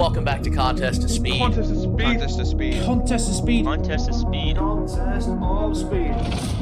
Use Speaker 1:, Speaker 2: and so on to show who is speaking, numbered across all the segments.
Speaker 1: Welcome back to Contest to Speed.
Speaker 2: Contest of speed.
Speaker 3: Contest of speed.
Speaker 4: Contest of speed.
Speaker 1: Contest to Speed.
Speaker 4: Contest of speed.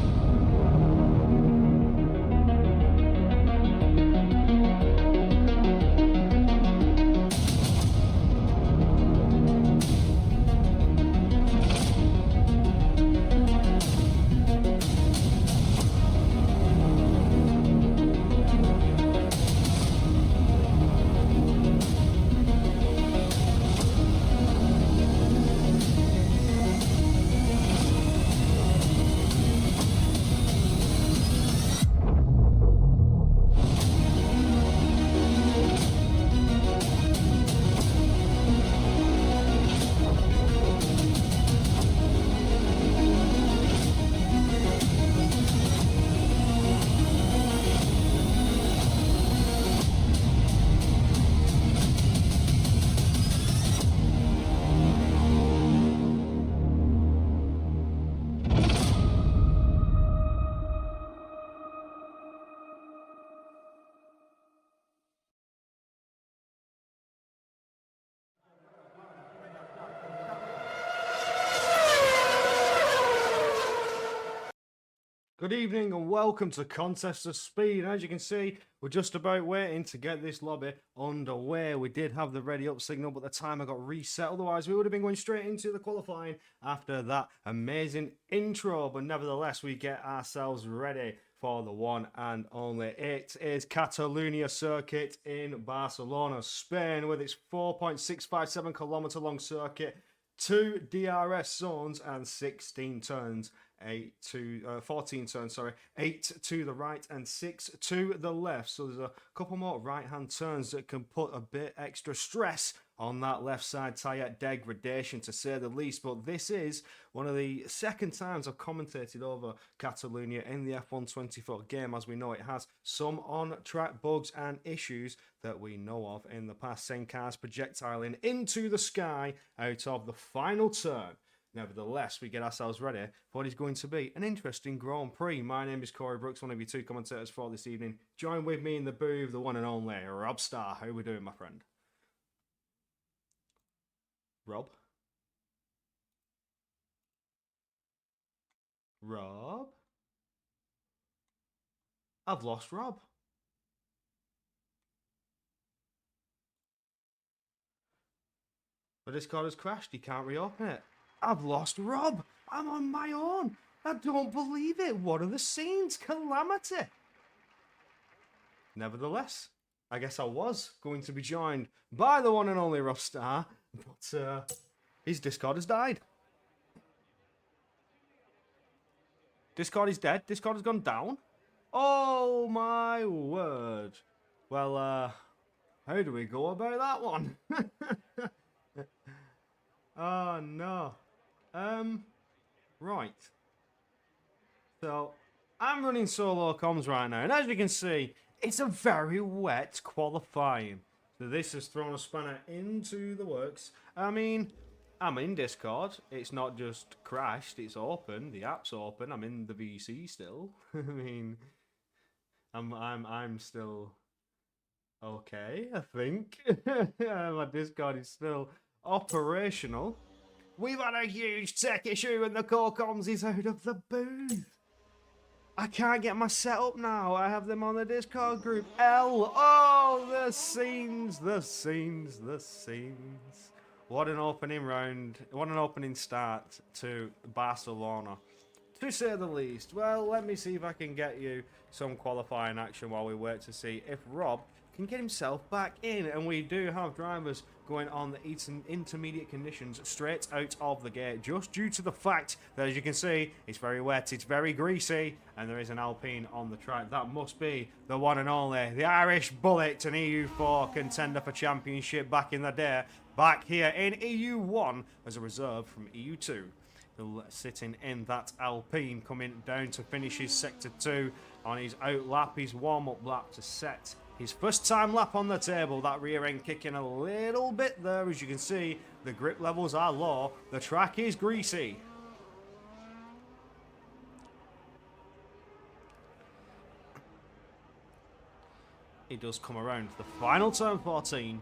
Speaker 4: Good evening and welcome to Contest of Speed. As you can see, we're just about waiting to get this lobby underway. We did have the ready up signal, but the timer got reset. Otherwise, we would have been going straight into the qualifying after that amazing intro. But nevertheless, we get ourselves ready for the one and only. It is Catalonia circuit in Barcelona, Spain, with its 4.657 kilometer long circuit, 2 DRS zones and 16 turns. 14 turns, 8 to the right and 6 to the left. So there's a couple more right-hand turns that can put a bit extra stress on that left side tyre degradation, to say the least. But this is one of the second times I've commentated over Catalonia in the F1 24 game. As we know, it has some on-track bugs and issues that we know of in the past. Same cars projectiling into the sky out of the final turn. Nevertheless, we get ourselves ready for what is going to be an interesting Grand Prix. My name is Corey Brooks, one of your two commentators for this evening. Join with me in the booth, the one and only Rob Starr. How are we doing, my friend? Rob? Rob? I've lost Rob. The Discord has crashed. He can't reopen it. I've lost Rob. I'm on my own. I don't believe it. What are the scenes? Calamity. Nevertheless, I guess I was going to be joined by the one and only Rob Starr, but his Discord has died. Discord is dead. Discord has gone down. Oh my word. Well, how do we go about that one? Oh no. Right. So, I'm running solo comms right now, and as you can see, it's a very wet qualifying. So this has thrown a spanner into the works. I mean, I'm in Discord. It's not just crashed, it's open. The app's open. I'm in the VC still. I mean, I'm still okay, I think. My Discord is still operational. We've had a huge tech issue and the core comms is out of the booth. I can't get my setup now. I have them on the Discord group. Oh, the scenes, the scenes, the scenes. What an opening round. What an opening start to Barcelona, to say the least. Well, let me see if I can get you some qualifying action while we wait to see if Rob can get himself back in. And we do have drivers going on the intermediate conditions straight out of the gate, just due to the fact that, as you can see, it's very wet, it's very greasy, and there is an Alpine on the track. That must be the one and only, the Irish Bullet, an EU4 contender for championship back in the day, back here in EU1 as a reserve from EU2. Sitting in that Alpine, coming down to finish his Sector 2 on his out lap, his warm-up lap to set his first time lap on the table. That rear end kicking a little bit there. As you can see, the grip levels are low. The track is greasy. It does come around to the final turn 14.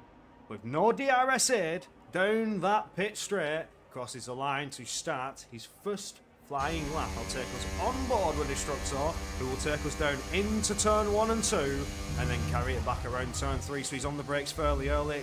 Speaker 4: with no DRS aid, down that pit straight, crosses the line to start his first flying lap. I'll take us on board with Destructor, who will take us down into turn 1 and 2, and then carry it back around turn 3. So he's on the brakes fairly early,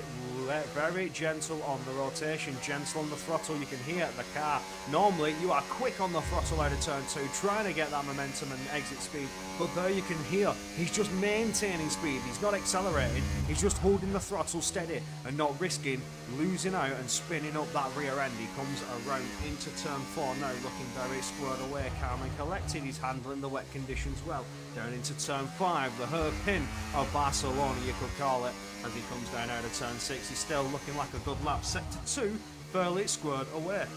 Speaker 4: very gentle on the rotation, gentle on the throttle. You can hear the car. Normally, you are quick on the throttle out of turn 2, trying to get that momentum and exit speed. But there you can hear he's just maintaining speed. He's not accelerating. He's just holding the throttle steady and not risking losing out and spinning up that rear end. He comes around into turn 4 now, looking very squared away, calm and collected. He's handling the wet conditions well. Down into turn 5, the hairpin of Barcelona, you could call it, as he comes down out of turn 6. He's still looking like a good lap. Sector 2, fairly squared away.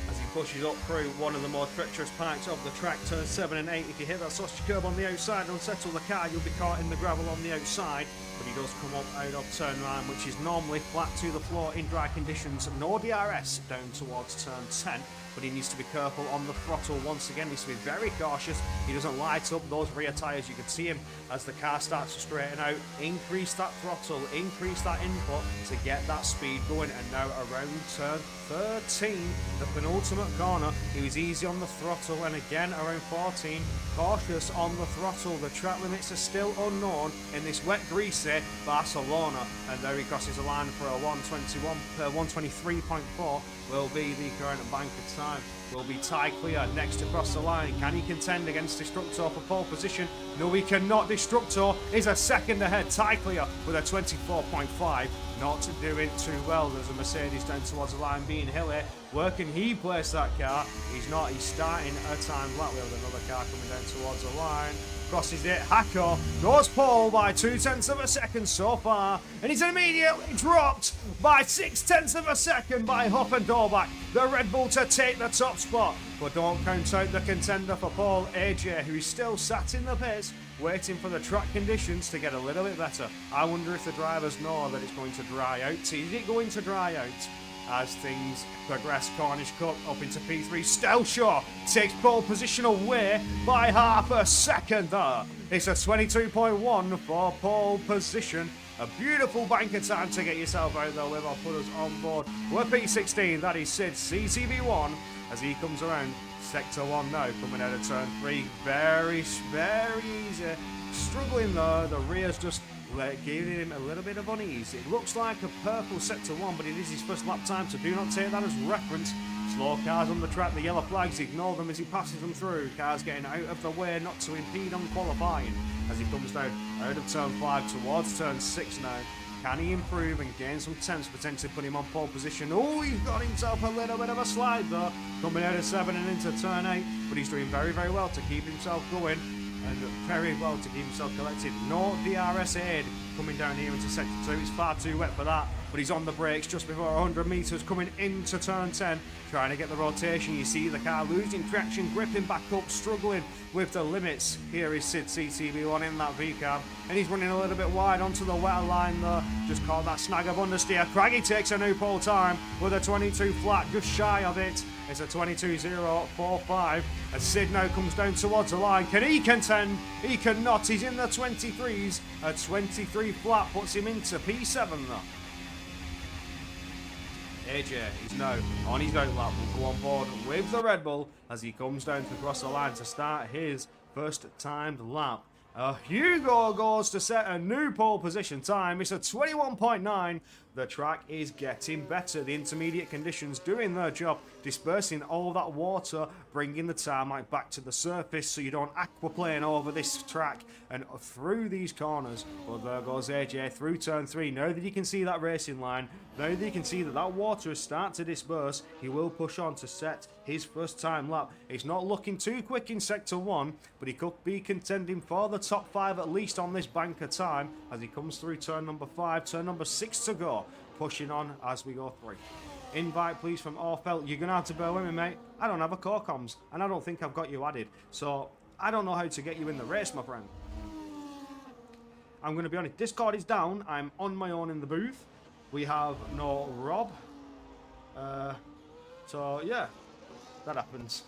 Speaker 4: As he pushes up through one of the more treacherous parts of the track, turn 7 and 8. If you hit that sausage curb on the outside and unsettle the car, you'll be caught in the gravel on the outside. But he does come up out of turn 9, which is normally flat to the floor in dry conditions. No DRS down towards turn 10. But he needs to be careful on the throttle once again. He needs to be very cautious. He doesn't light up those rear tyres. You can see him as the car starts to straighten out. Increase that throttle, increase that input to get that speed going. And now around turn 13, the penultimate corner, he was easy on the throttle. And again around 14, cautious on the throttle. The track limits are still unknown in this wet, greasy Barcelona. And there he crosses the line for a 123.4. Will be the current banker time. Will be tie clear next across the line. Can he contend against Destructor for pole position? No, he cannot. Destructor is a second ahead. Tie clear with a 24.5. Not doing too well. There's a Mercedes down towards the line being hilly. Where can he place that car? He's not. He's starting a time lap. We have another car coming down towards the line. Crosses it. Hacker goes pole by 0.2 of a second so far. And he's immediately dropped by 0.6 of a second by Huff and Dorback. The Red Bull to take the top spot. But don't count out the contender for pole, AJ, who is still sat in the pits, waiting for the track conditions to get a little bit better. I wonder if the drivers know that it's going to dry out. Is it going to dry out as things progress? Cornish Cup up into P3. Stelshaw takes pole position away by half a second there. It's a 22.1 for pole position. A beautiful banker time to get yourself out there with. I'll put us on board. We're P16, that is Sid CTV1 as he comes around. Sector 1 now, coming out of turn 3. Very easy. Struggling though, the rear's just giving him a little bit of unease. It looks like a purple Sector 1, but it is his first lap time, so do not take that as reference. Slow cars on the track, the yellow flags, ignore them as he passes them through. Cars getting out of the way not to impede on qualifying as he comes down out of turn 5 towards turn 6 now. Can he improve and gain some tense, potentially put him on pole position? Oh, he's got himself a little bit of a slide though, coming out of 7 and into turn 8, but he's doing very well to keep himself going and very well to keep himself collected. No DRS aid coming down here into sector 2. It's far too wet for that, but he's on the brakes just before 100 metres coming into turn 10, trying to get the rotation. You see the car losing traction, gripping back up, struggling with the limits. Here is Sid CTV1 in that V-cab, and he's running a little bit wide onto the wetter line there. Just caught that snag of understeer. Craggy takes a new pole time with a 22 flat, just shy of it. It's a 22.045 as Sid now comes down towards the line. Can he contend? He cannot. He's in the 23s. A 23 flat puts him into P7 though. AJ is now on his out lap. Will go on board with the Red Bull as he comes down to cross the line to start his first timed lap. Hugo goes to set a new pole position time. It's a 21.9. The track is getting better. The intermediate conditions doing their job, dispersing all that water, bringing the tarmac back to the surface so you don't aquaplane over this track and through these corners. But there goes AJ through turn 3. Now that you can see that racing line, now that you can see that that water has started to disperse, he will push on to set his first time lap. It's not looking too quick in sector 1, but he could be contending for the top 5 at least on this banker time as he comes through turn number 5, turn number 6 to go. Pushing on as we go through. Invite please from Orfelt. You're going to have to bear with me, mate. I don't have a core comms, and I don't think I've got you added. So, I don't know how to get you in the race, my friend. I'm going to be honest. Discord is down. I'm on my own in the booth. We have no Rob. So, yeah. That happens.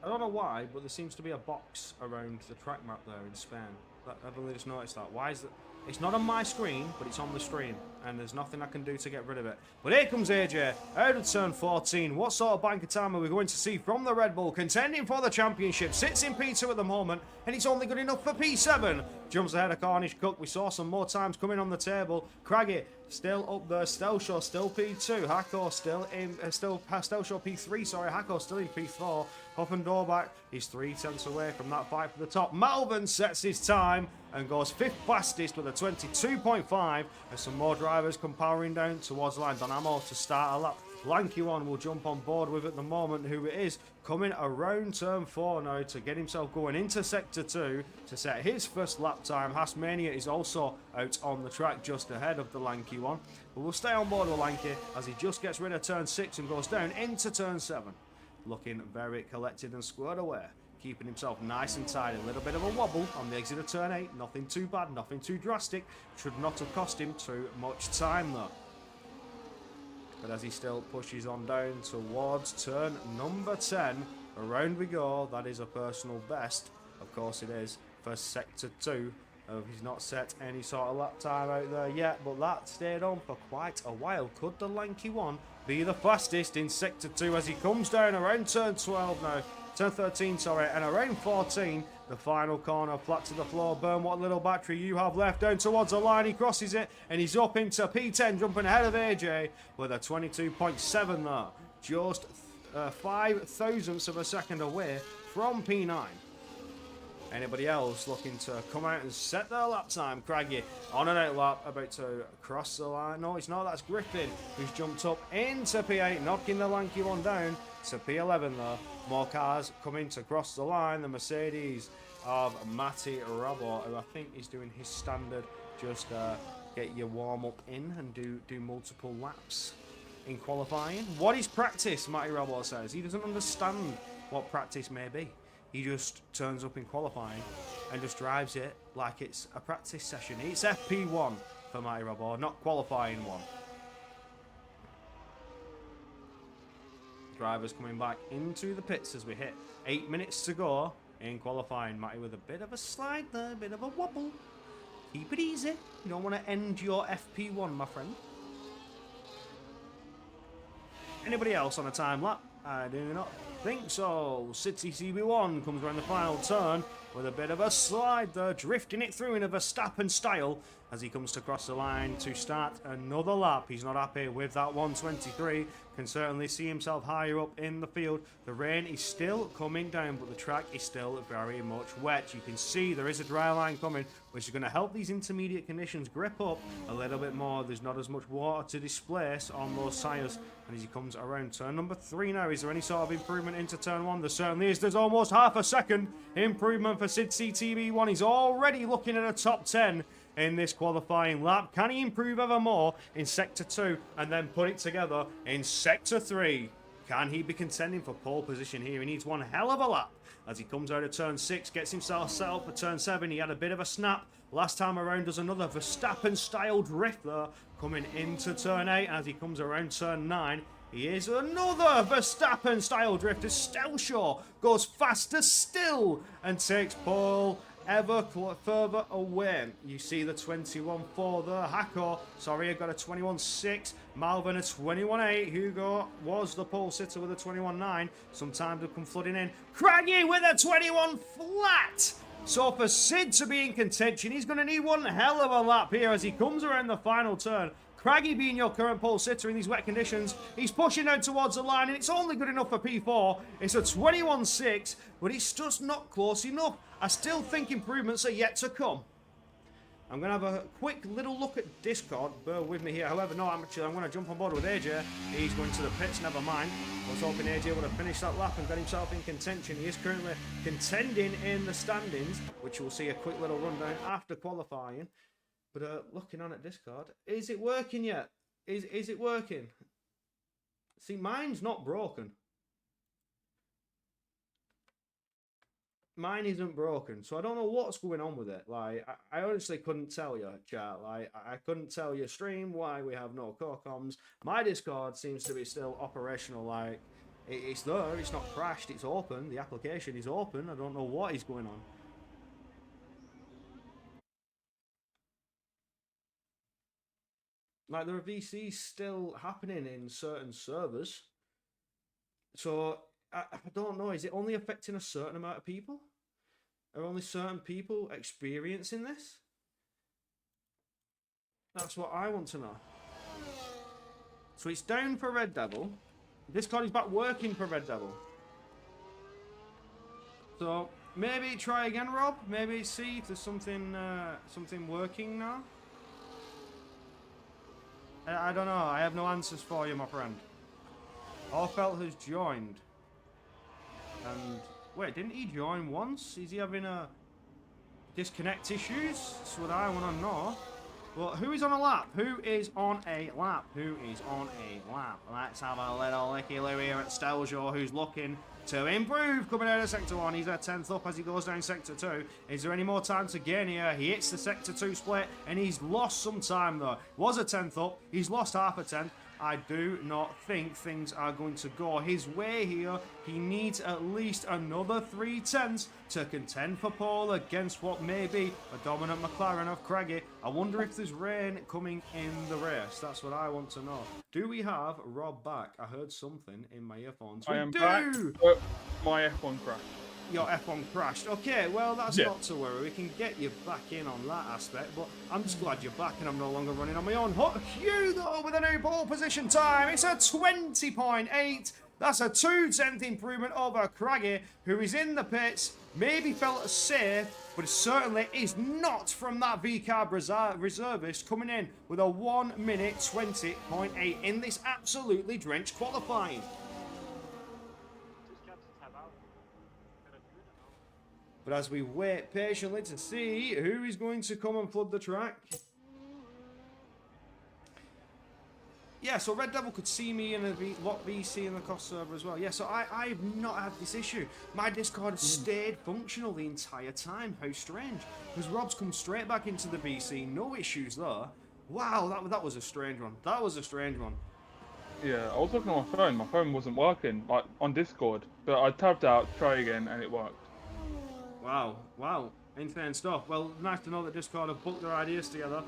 Speaker 4: I don't know why, but there seems to be a box around the track map there in Spain. I've only just noticed that. Why is that? It's not on my screen, but it's on the screen, and there's nothing I can do to get rid of it. But here comes AJ, out of turn 14. What sort of bank of time are we going to see from the Red Bull? Contending for the championship, sits in P2 at the moment, and it's only good enough for P7. Jumps ahead of Cornish Cook. We saw some more times coming on the table. Craggy still up there. Stelshaw still P2. Hako still in. Stelshaw P3. Sorry, Hako still in P4. Huff and Dorback is 3/10 away from that fight for the top. Malvern sets his time and goes 5th fastest with a 22.5. And some more drivers come powering down towards the line. Donamo to start a lap. Lanky one will jump on board with at the moment, who it is coming around turn 4 now to get himself going into sector 2 to set his first lap time. Hasmania is also out on the track just ahead of the Lanky one, but we'll stay on board with Lanky as he just gets rid of turn 6 and goes down into turn 7, looking very collected and squared away, keeping himself nice and tidy. A little bit of a wobble on the exit of turn 8, nothing too bad, nothing too drastic, should not have cost him too much time though. But as he still pushes on down towards turn number 10, around we go. That is a personal best. Of course it is for sector 2. He's not set any sort of lap time out there yet, but that stayed on for quite a while. Could the Lanky one be the fastest in sector 2 as he comes down around turn 12 now? Turn 13, sorry, and around 14, the final corner, flat to the floor. Burn what little battery you have left, down towards the line. He crosses it, and he's up into P10, jumping ahead of AJ with a 22.7 there. Just 5 thousandths of a second away from P9. Anybody else looking to come out and set their lap time? Craggy on an out lap, about to cross the line. No, it's not. That's Griffin, who's jumped up into P8, knocking the Lanky one down to P11 there. More cars coming to cross the line. The Mercedes of Matty Rabot, who I think is doing his standard, just get your warm up in and do multiple laps in qualifying. What is practice? Matty Rabot says he doesn't understand what practice may be. He just turns up in qualifying and just drives it like it's a practice session. It's FP1 for Matty Rabot, not qualifying one. Drivers coming back into the pits as we hit 8 minutes to go in qualifying. Matty with a bit of a slide there, a bit of a wobble. Keep it easy. You don't want to end your FP1, my friend. Anybody else on a time lap? I do not think so. City CB1 comes around the final turn with a bit of a slide there, drifting it through in a Verstappen style as he comes to cross the line to start another lap. He's not happy with that 123. Can certainly see himself higher up in the field. The rain is still coming down, but the track is still very much wet. You can see there is a dry line coming, which is going to help these intermediate conditions grip up a little bit more. There's not as much water to displace on those tyres. And as he comes around turn number 3 now, is there any sort of improvement into turn 1? There certainly is. There's almost half a second improvement for Sid CTB1. He's already looking at a top 10 in this qualifying lap. Can he improve ever more in sector 2 and then put it together in sector 3? Can he be contending for pole position here? He needs one hell of a lap as he comes out of turn 6, gets himself set up for turn 7. He had a bit of a snap last time around, does another Verstappen style drift there coming into turn 8 as he comes around turn 9. He is another Verstappen style drift as Stelshaw goes faster still and takes pole ever further away. You see the 21.4 there. Hako, sorry, I got a 21.6. Malvern a 21.8. Hugo was the pole sitter with a 21.9. Sometimes they'll come flooding in. Craggy with a 21 flat. So for Sid to be in contention, he's going to need one hell of a lap here as he comes around the final turn. Craggy being your current pole sitter in these wet conditions, he's pushing down towards the line and it's only good enough for P4. It's a 21.6, but it's just not close enough. I still think improvements are yet to come. I'm going to have a quick little look at Discord. Bear with me here. However, no, I'm going to jump on board with AJ. He's going to the pits, never mind. I was hoping AJ would have finished that lap and got himself in contention. He is currently contending in the standings, which we'll see a quick little rundown after qualifying. But looking on at Discord, is it working yet? Is it working? See, mine's not broken. Mine isn't broken, so I don't know what's going on with it. Like, I honestly couldn't tell you, chat. Like, I couldn't tell you stream why we have no co-coms. My Discord seems to be still operational. Like, It's there. It's not crashed. It's open. The application is open. I don't know what is going on. Like, there are VCs still happening in certain servers. So, I don't know. Is it only affecting a certain amount of people? Are only certain people experiencing this? That's what I want to know. So it's down for Red Devil. Discord is back working for Red Devil. So maybe try again, Rob. Maybe see if there's something working now. I don't know. I have no answers for you, my friend. Orfelt has joined. And wait, didn't he join once? Is he having a disconnect issues? That's what I want to know. Well, who is on a lap? Who is on a lap? Who is on a lap? Let's have a little licky-loo here at Steljo, who's looking to improve coming out of Sector 1. He's at 10th up as he goes down Sector 2. Is there any more time to gain here? He hits the Sector 2 split, and he's lost some time, though. Was a 10th up. He's lost half a 10th. I do not think things are going to go his way here. He needs at least another 3/10 to contend for pole against what may be a dominant McLaren of Craigie. I wonder if there's rain coming in the race. That's what I want to know. Do we have Rob back? I heard something in my earphones.
Speaker 2: I am back. My F1 crashed.
Speaker 4: Your F1 crashed. Okay, well, that's not to worry. We can get you back in on that aspect, but I'm just glad you're back and I'm no longer running on my own hook. You, though, with a new pole position time. It's a 20.8. That's a 2/10 improvement over Craigie, who is in the pits. Maybe felt safe, but certainly is not from that V-Carb reservist coming in with a 1 minute 20.8 in this absolutely drenched qualifying. But as we wait patiently to see who is going to come and flood the track. Yeah, so Red Devil could see me in a lot VC in the cost server as well. Yeah, so I've not had this issue. My Discord has stayed functional the entire time. How strange. Because Rob's come straight back into the VC. No issues there. Wow, that was a strange one. That was a strange one.
Speaker 2: Yeah, I was looking on my phone. My phone wasn't working, like, on Discord. But I tapped out, try again, and it worked.
Speaker 4: Wow. Insane stuff. Well, nice to know that Discord have booked their ideas together.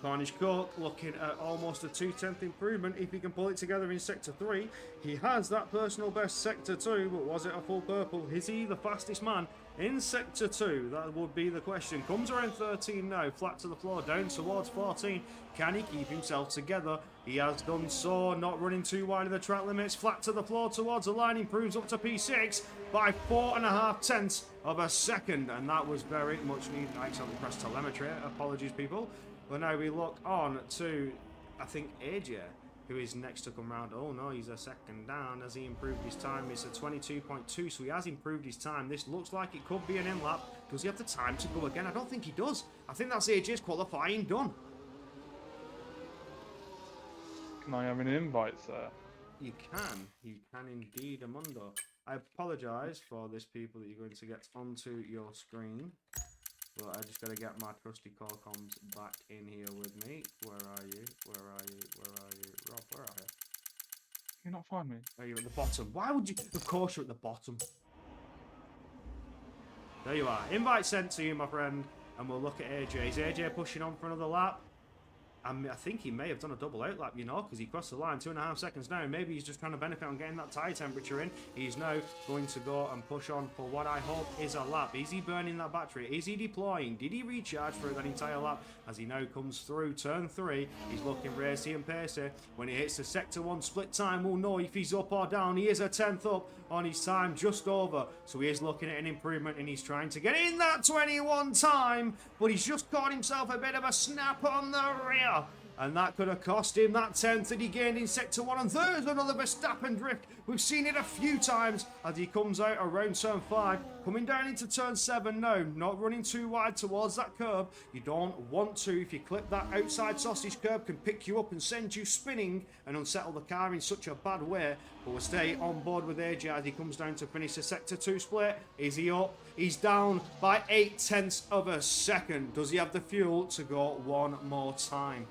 Speaker 4: Cornish Cook looking at almost a 2/10 improvement if he can pull it together in Sector 3. He has that personal best Sector 2, but was it a full purple? Is he the fastest man in Sector 2? That would be the question. Comes around 13 now, flat to the floor, down towards 14. Can he keep himself together? He has done so, not running too wide of the track limits. Flat to the floor towards the line, improves up to P6 by 4.5 of a second. And that was very much needed. I accidentally pressed telemetry. Apologies, people. But now we look on to, I think, AJ, who is next to come round. Oh no, he's a second down. Has he improved his time? It's a 22.2, so he has improved his time. This looks like it could be an in-lap. Does he have the time to go again? I don't think he does. I think that's AJ's qualifying done.
Speaker 2: Can I have an invite, sir?
Speaker 4: You can indeed, Amundo. I apologise for this, people, that you're going to get onto your screen. Well, I just got to get my trusty call comms back in here with me. Where are you? Where are you? Where are you? Rob, where are you?
Speaker 2: Can you not find me?
Speaker 4: Are you at the bottom? Why would you? Of course you're at the bottom. There you are. Invite sent to you, my friend. And we'll look at AJ. Is AJ pushing on for another lap? I think he may have done a double out lap, you know, because he crossed the line 2.5 seconds now. Maybe he's just trying to benefit on getting that tyre temperature in. He's now going to go and push on for what I hope is a lap. Is he burning that battery? Is he deploying? Did he recharge for that entire lap? As he now comes through turn 3, he's looking racy and pacey. When he hits the Sector 1 split time, we'll know if he's up or down. He is a 10th up on his time, just over. So he is looking at an improvement, and he's trying to get in that 21 time, but he's just caught himself a bit of a snap on the rear. And that could have cost him that 10th that he gained in Sector 1. And there's another Verstappen drift. We've seen it a few times as he comes out around turn 5. Coming down into turn 7 now. Not running too wide towards that curb. You don't want to. If you clip that outside sausage curb, can pick you up and send you spinning and unsettle the car in such a bad way. But we'll stay on board with AJ as he comes down to finish the Sector 2 split. Is he up? He's down by 0.8 of a second. Does he have the fuel to go one more time?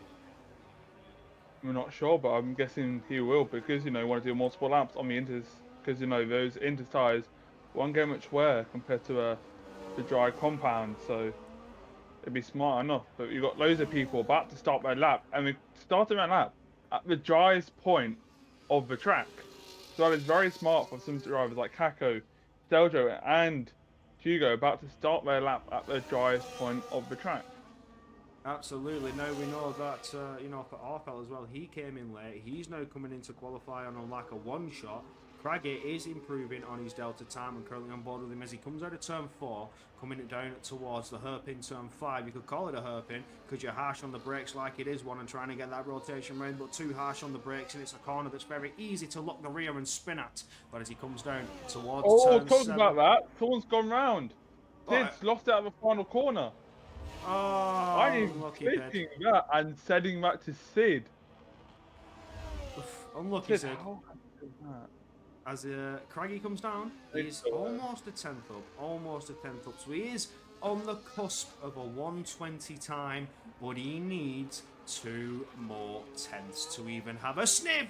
Speaker 2: We're not sure, but I'm guessing he will because, you know, want to do multiple laps on the inters. because you know those inter tires won't get much wear compared to the dry compound. So it'd be smart enough. But you've got loads of people about to start their lap, and we started their lap at the driest point of the track. So that is very smart for some drivers like Kako, Steljo, and Hugo about to start their lap at the driest point of the track.
Speaker 4: Absolutely. Now we know that, you know, for Arfel as well, he came in late. He's now coming in to qualify on like a one-shot. Craggy is improving on his delta time and currently on board with him as he comes out of turn 4, coming down towards the hairpin turn 5. You could call it a hairpin because you're harsh on the brakes like it is one and trying to get that rotation round, but too harsh on the brakes, and it's a corner that's very easy to lock the rear and spin at. But as he comes down towards turn
Speaker 2: Talking
Speaker 4: 7...
Speaker 2: about that, someone's gone round.
Speaker 4: Oh,
Speaker 2: Sid's lost out of the final corner.
Speaker 4: Oh,
Speaker 2: I'm
Speaker 4: unlucky Ped.
Speaker 2: clicking that and sending that to Sid.
Speaker 4: Unlucky Sid.
Speaker 2: How is that?
Speaker 4: As Craggy comes down, he's almost a 10th up. Almost a 10th up. So he is on the cusp of a 120 time, but he needs 2 more tenths to even have a sniff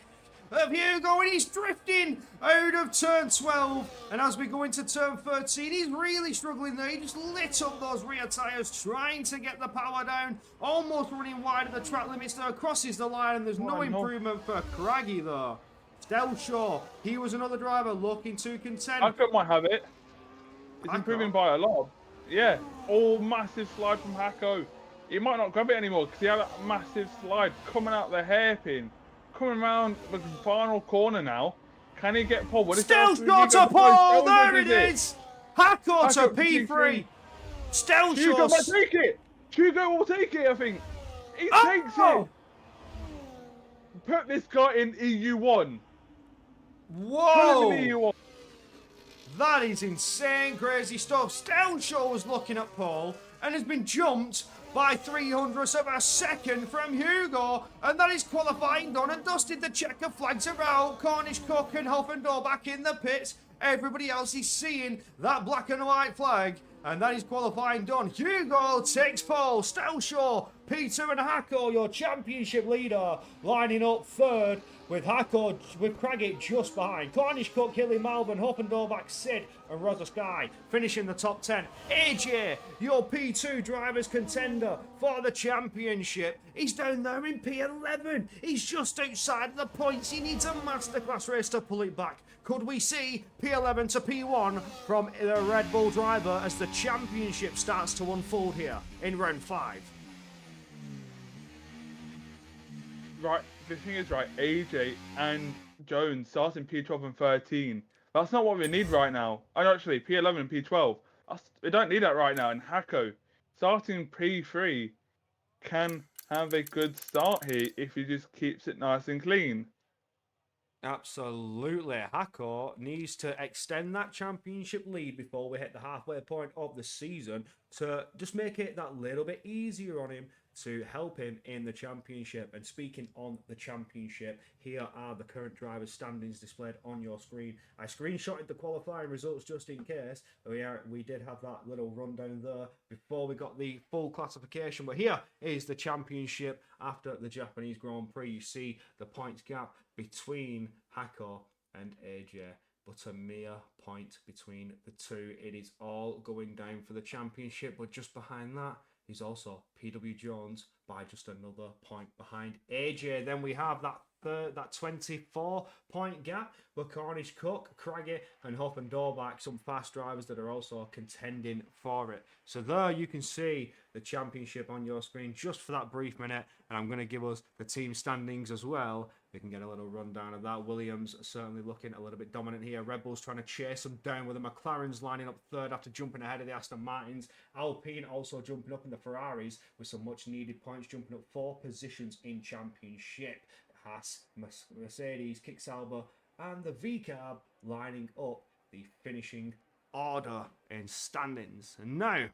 Speaker 4: of Hugo, and he's drifting out of turn 12. And as we go into turn 13, he's really struggling there. He just lit up those rear tyres, trying to get the power down, almost running wide of the track limits there, crosses the line, and there's no improvement for Craggy though. Stelshaw, he was another driver looking to contend.
Speaker 2: Hako might have it. It's
Speaker 4: Hako?
Speaker 2: improving by a lot. Yeah, all massive slide from Hako. He might not grab it anymore because he had that massive slide coming out the hairpin. Coming around the final corner now. Can he get pole?
Speaker 4: Stelshaw to pole! There it is! Hako to P3!
Speaker 2: Hugo might
Speaker 4: Stelshaw!
Speaker 2: take it! Hugo will take it, I think. He takes it! Put this guy in EU1.
Speaker 4: Whoa!
Speaker 2: Put him in EU1.
Speaker 4: That is insane, crazy stuff. Stelshaw was looking at pole and has been jumped by 300ths of a second from Hugo, and that is qualifying done and dusted. The checker flags are out. Cornish Cook and Hoffendor back in the pits. Everybody else is seeing that black and white flag, and that is qualifying done. Hugo takes pole. Stelshaw, Peter and Hako, your championship leader, lining up third with Hako, with Craggy just behind. Cornish Cook, Hilly, Malvern, Hoffendorf, Sid and Rosa Sky finishing the top 10. AJ, your P2 driver's contender for the championship. He's down there in P11. He's just outside of the points. He needs a masterclass race to pull it back. Could we see P11 to P1 from the Red Bull driver as the championship starts to unfold here in round 5?
Speaker 2: Right, the thing is, right, AJ and Jones starting P12 and 13. That's not what we need right now. And actually, P11 and P12. We don't need that right now. And Hako starting P3 can have a good start here if he just keeps it nice and clean.
Speaker 4: Absolutely. Hako needs to extend that championship lead before we hit the halfway point of the season to just make it that little bit easier on him to help him in the championship. And speaking on the championship, here are the current drivers' standings displayed on your screen. I screenshotted the qualifying results just in case. We did have that little rundown there before we got the full classification. But here is the championship after the Japanese Grand Prix. You see the points gap between Hako and AJ, but a mere point between the two. It is all going down for the championship, but just behind that, he's also PW Jones by just another point behind AJ. Then we have that 24-point gap with Cornish Cook, Craggy and Hoffendorf, some fast drivers that are also contending for it. So there you can see the championship on your screen just for that brief minute, and I'm going to give us the team standings as well. We can get a little rundown of that. Williams certainly looking a little bit dominant here. Red Bull's trying to chase them down with the McLarens lining up third after jumping ahead of the Aston Martins. Alpine also jumping up in the Ferraris with some much needed points, jumping up 4 positions in championship. Haas, Mercedes, Kick Sauber and the VCAB lining up the finishing order in standings. And now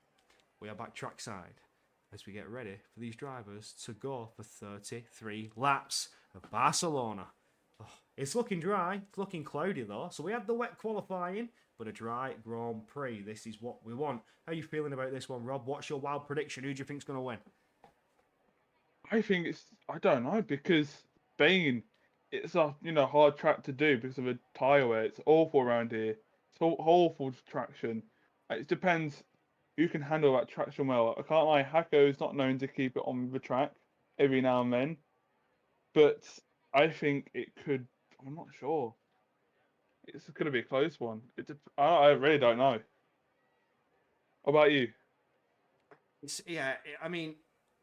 Speaker 4: we are back trackside as we get ready for these drivers to go for 33 laps of Barcelona. Oh, it's looking dry, it's looking cloudy though. So we had the wet qualifying, but a dry Grand Prix. This is what we want. How are you feeling about this one, Rob? What's your wild prediction? Who do you think's going to win?
Speaker 2: I think I don't know, because Spain it's a hard track to do because of a tyre wear. It's awful around here. It's awful traction. It depends who can handle that traction well. I can't lie, Hako is not known to keep it on the track every now and then, but I think it could. I'm not sure. It's going to be a close one. I really don't know. What about you?
Speaker 4: Yeah, I mean,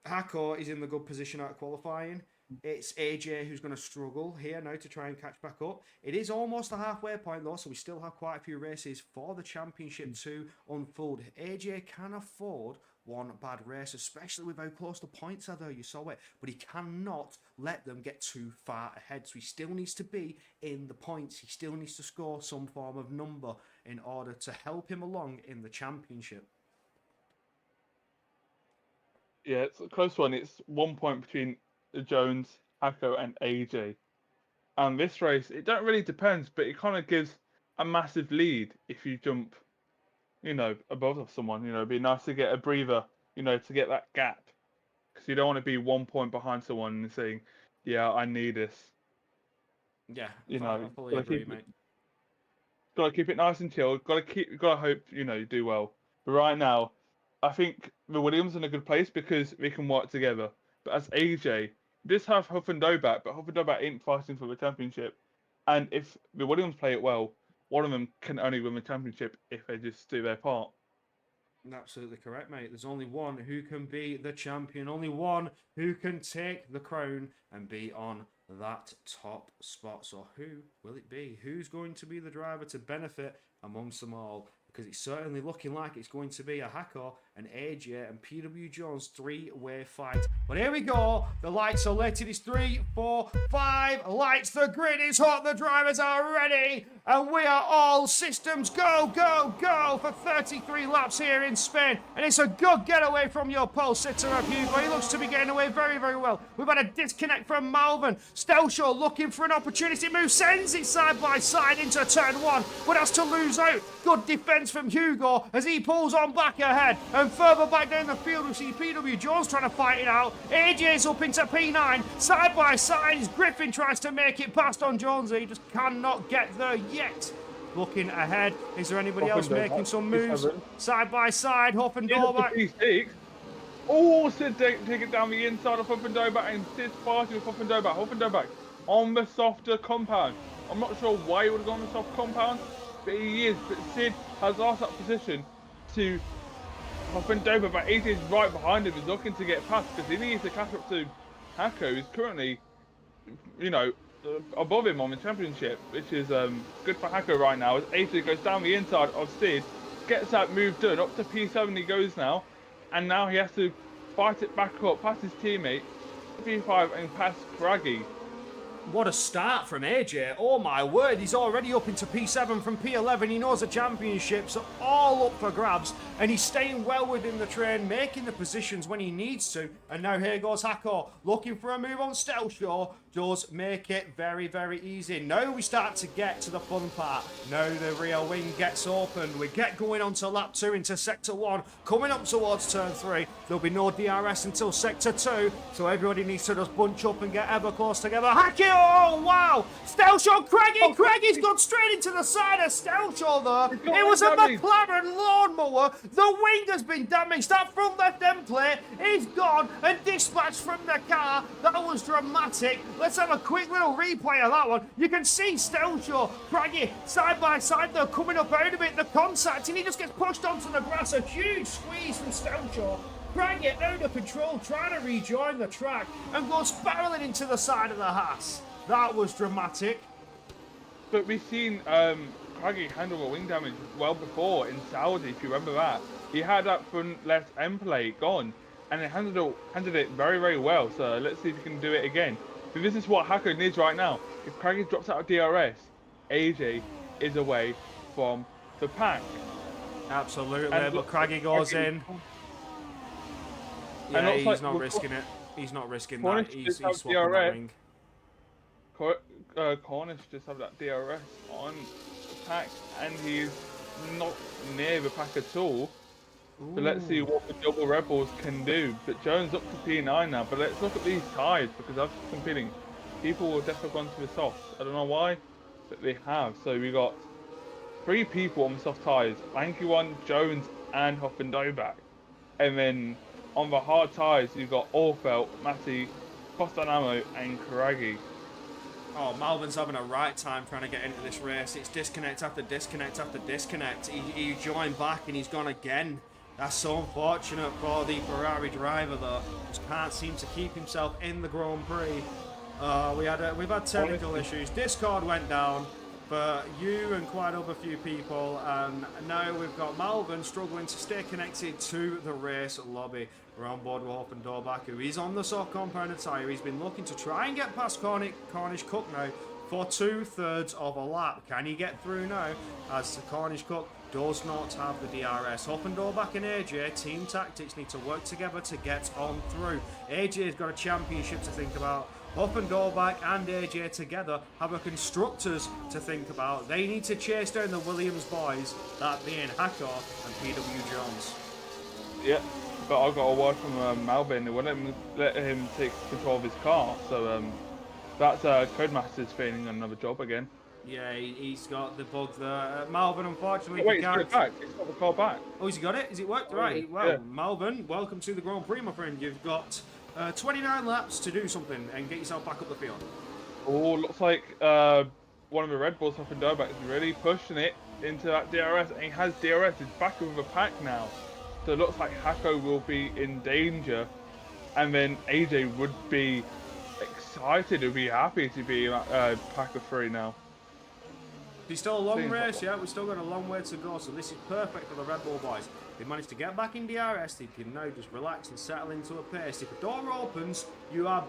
Speaker 4: Hako is in the good position out of qualifying. It's AJ who's going to struggle here now to try and catch back up. It is almost the halfway point though, so we still have quite a few races for the championship to unfold. AJ can afford one bad race, especially with how close the points are though. You saw it, but he cannot let them get too far ahead. So he still needs to be in the points. He still needs to score some form of number in order to help him along in the championship.
Speaker 2: Yeah, it's a close one. It's 1 point between Jones, Hako, and AJ. And this race, it don't really depends, but it kind of gives a massive lead if you jump, above someone. It'd be nice to get a breather, to get that gap, because you don't want to be 1 point behind someone and saying, "Yeah, I need this."
Speaker 4: Yeah, I fully
Speaker 2: gotta
Speaker 4: agree,
Speaker 2: keep
Speaker 4: mate.
Speaker 2: gotta keep it nice and chilled. Gotta hope you do well. But right now, I think the Williams are in a good place because we can work together. But as AJ, this have Huff and Doe back, but Huff and Doe back ain't fighting for the championship. And if the Williams play it well, one of them can only win the championship if they just do their part.
Speaker 4: Absolutely correct, mate. There's only one who can be the champion, only one who can take the crown and be on that top spot. So who will it be? Who's going to be the driver to benefit amongst them all? Because it's certainly looking like it's going to be a Hako, an AJ, and PW Jones three-way fight. But here we go. The lights are lit. It is 3, 4, 5 lights. The grid is hot. The drivers are ready. And we are all systems go, go, go for 33 laps here in Spain. And it's a good getaway from your pole sitter up Hugo. He looks to be getting away very, very well. We've had a disconnect from Malvern. Stelshaw looking for an opportunity move. Sends it side by side into turn 1. But has to lose out. Good defense from Hugo as he pulls on back ahead. And further back down the field, we see PW Jones trying to fight it out. AJ's up into P9. Side by side, Griffin tries to make it past on Jones. He just cannot get there yet. Looking ahead, is there anybody else making some moves? Side by side, Huff and Dorback.
Speaker 2: Oh, Sid take it down the inside of Huff and Dorback, and Sid's fighting with Huff and Dorback. Huff and Dorback on the softer compound. I'm not sure why he would have gone on the soft compound, but he is. But Sid has lost that position to Huff and Dorback, but AJ is right behind him. He's looking to get past because he needs to catch up to Hako, who's currently, above him on the championship, which is good for Hako right now. As AJ goes down the inside of Sid, gets that move done, up to P7 he goes now, and now he has to fight it back up past his teammate, P5, and past Craggy.
Speaker 4: What a start from AJ. Oh my word, he's already up into P7 from P11. He knows the championships are all up for grabs, and he's staying well within the train, making the positions when he needs to. And now here goes Hako, looking for a move on Stelshaw. Does make it very, very easy. Now we start to get to the fun part. Now the rear wing gets opened. We get going on to lap 2 into sector 1. Coming up towards turn 3. There'll be no DRS until sector 2. So everybody needs to just bunch up and get ever close together. Haki! Oh, wow! Stelshaw, Craggy! Craggy's gone straight into the side of Stelshaw there. It was a McLaren lawnmower. The wing has been damaged. That front left end plate is gone and dispatched from the car. That was dramatic. Let's have a quick little replay of that one. You can see Stelshaw, Craggy, side by side. They're coming up out of it. The contact, and he just gets pushed onto the grass. A huge squeeze from Stelshaw. Craggy out of control, trying to rejoin the track and goes barreling into the side of the Haas. That was dramatic.
Speaker 2: But we've seen Craggy handle the wing damage well before in Saudi, if you remember that. He had that front left end plate gone, and he handled it very, very well. So let's see if he can do it again. But this is what Hako needs right now. If Craggy drops out of DRS, AJ is away from the pack.
Speaker 4: Absolutely, but Craggy goes in. Yeah, he's not risking it. He's not risking that. He's swapping the wing.
Speaker 2: Cornish just have that DRS on the pack, and he's not near the pack at all. So let's see what the double rebels can do. But Jones up to P9 now. But let's look at these tyres because I'm competing people will definitely gone to the softs. I don't know why, but they have. So we got 3 people on the soft tyres: Lanky One, Jones, and Hoffendoback. And then on the hard tyres, you've got Orfelt, Matty, Costanamo, and Karagi.
Speaker 4: Oh, Malvin's having a right time trying to get into this race. It's disconnect after disconnect after disconnect. He joined back and he's gone again. That's so unfortunate for the Ferrari driver, though. Just can't seem to keep himself in the Grand Prix. We've had technical issues. Discord went down for you and quite a few people, and now we've got Malvin struggling to stay connected to the race lobby. We're on board with Hoffendorbach, who is on the soft compounded tyre. He's been looking to try and get past Cornish Cook now for 2/3 of a lap. Can he get through now, as the Cornish Cook does not have the DRS? Hoffendorbach and AJ, team tactics, need to work together to get on through. AJ's got a championship to think about. Hoffendorbach and AJ together have a constructors to think about. They need to chase down the Williams boys, that being Hacker and PW Jones.
Speaker 2: Yeah, but I got a word from Malvin. They won't let him take control of his car. So that's Codemaster's failing on another job again.
Speaker 4: Yeah, he's got the bug there. Malvin, unfortunately,
Speaker 2: Wait, he's got it back. He's got the car back.
Speaker 4: Oh, has he got it? Has it worked? Right. Well, yeah. Malvin, welcome to the Grand Prix, my friend. You've got 29 laps to do something and get yourself back up the field.
Speaker 2: Oh, looks like one of the Red Bulls up and Doback is really pushing it into that DRS, and he has DRS. He's back with a pack now, so it looks like Hako will be in danger, and then AJ would be excited. He'd be happy to be in that pack of 3 now.
Speaker 4: It's still a long race, yeah. We've still got a long way to go, so this is perfect for the Red Bull boys. They've managed to get back in DRS. They can now just relax and settle into a pace. If a door opens, you are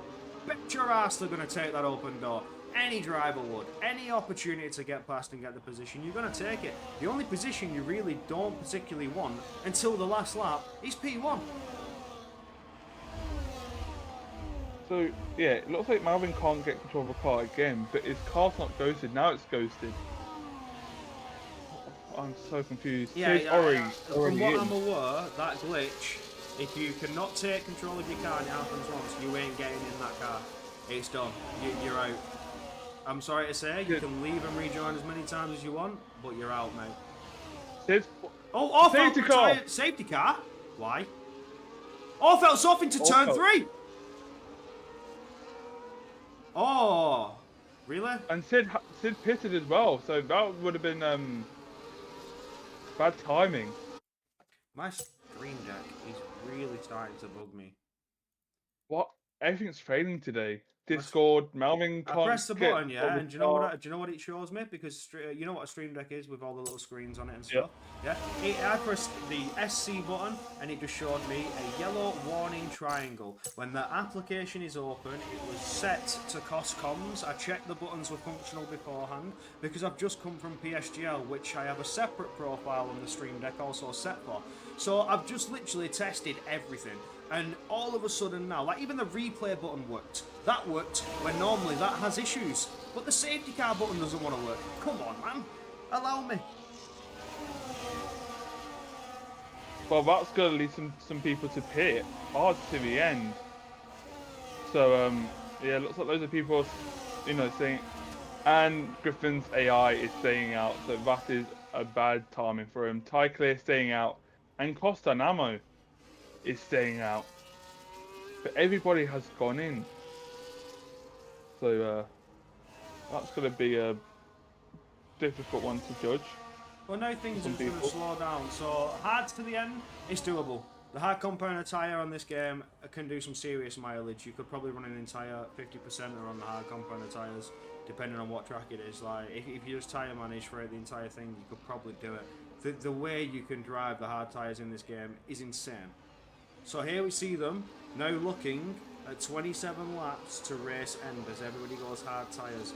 Speaker 4: bet your ass they're going to take that open door. Any driver would. Any opportunity to get past and get the position, you're going to take it. The only position you really don't particularly want until the last lap is P1.
Speaker 2: So, yeah, it looks like Malvin can't get control of the car again, but his car's not ghosted. Now it's ghosted. I'm so confused.
Speaker 4: Yeah, from what
Speaker 2: in.
Speaker 4: I'm aware, that glitch, if you cannot take control of your car and it happens once, you ain't getting in that car. It's done. You're out. I'm sorry to say, you can leave and rejoin as many times as you want, but you're out, mate. Oh,
Speaker 2: safety car!
Speaker 4: Safety car? Why? Orfelt's off into turn 3! Oh, really?
Speaker 2: And Sid pitted as well, so that would have been bad timing.
Speaker 4: My Stream Deck is really starting to bug me.
Speaker 2: What? Everything's failing today. Discord, Melvin can't.
Speaker 4: I pressed the button, yeah, and do you know what it shows me? Because you know what a Stream Deck is with all the little screens on it and stuff. Yeah. I pressed the SC button, and it just showed me a yellow warning triangle. When the application is open, it was set to COS-Comms. I checked the buttons were functional beforehand because I've just come from PSGL, which I have a separate profile on the Stream Deck also set for. So I've just literally tested everything. And all of a sudden now, like even the replay button worked. That worked when normally that has issues. But the safety car button doesn't want to work. Come on, man. Allow me.
Speaker 2: Well, that's going to lead some people to pit hard to the end. So, yeah, looks like loads of people, saying... And Griffin's AI is staying out, so that is a bad timing for him. Ty Clear staying out. And Costa Namo is staying out, but everybody has gone in, so that's going to be a difficult one to judge.
Speaker 4: Well, now things are going to slow down, so hard to the end, it's doable. The hard compound tyre on this game can do some serious mileage. You could probably run an entire 50% on the hard compound tyres, depending on what track it is. Like if you just tyre manage for the entire thing, you could probably do it. The way you can drive the hard tyres in this game is insane. So here we see them now looking at 27 laps to race end as everybody goes hard tyres.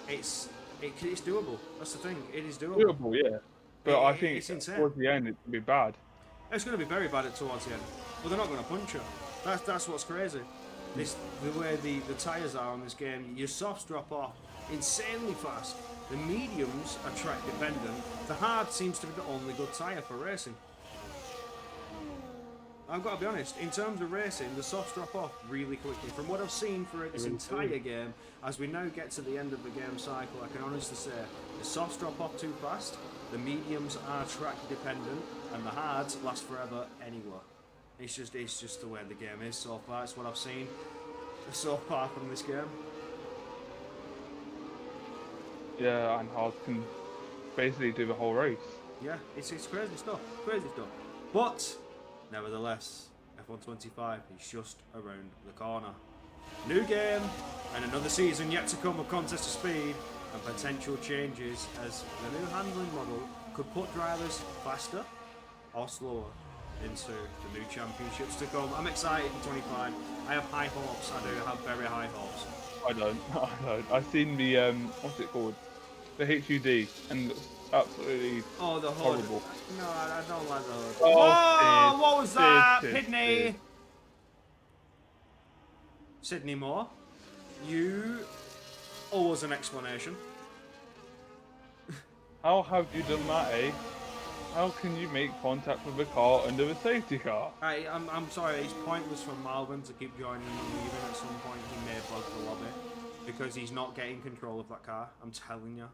Speaker 4: It's doable. That's the thing. It is doable.
Speaker 2: Doable, yeah. But I think towards the end it will be bad.
Speaker 4: It's going to be very bad towards the end. But they're not going to punch you. That's what's crazy. The way the tyres are on this game, your softs drop off insanely fast. The mediums are track dependent. The hard seems to be the only good tyre for racing. I've got to be honest, in terms of racing, the softs drop off really quickly. From what I've seen for this entire game, as we now get to the end of the game cycle, I can honestly say the softs drop off too fast, the mediums are track dependent, and the hards last forever anywhere. It's just the way the game is so far. It's what I've seen so far from this game.
Speaker 2: Yeah, and hards can basically do the whole race.
Speaker 4: Yeah, it's crazy stuff, But nevertheless, F125 is just around the corner. New game and another season yet to come of Contest of Speed and potential changes as the new handling model could put drivers faster or slower into the new championships to come. I'm excited for 25. I have high hopes. I do have very high hopes.
Speaker 2: I don't. I've seen the what's it called, the HUD, and it's absolutely
Speaker 4: Oh, the hood.
Speaker 2: horrible.
Speaker 4: No, I don't like the hood.
Speaker 2: Oh,
Speaker 4: Whoa,
Speaker 2: Sid,
Speaker 4: what was that?
Speaker 2: Sid,
Speaker 4: Pidney.
Speaker 2: Sid.
Speaker 4: Sydney Moore, you owe us an explanation.
Speaker 2: How have you done that, eh? How can you make contact with a car under the safety car?
Speaker 4: I'm sorry, it's pointless for Malvin to keep joining and leaving. At some point he may bug the lobby because he's not getting control of that car. I'm telling you.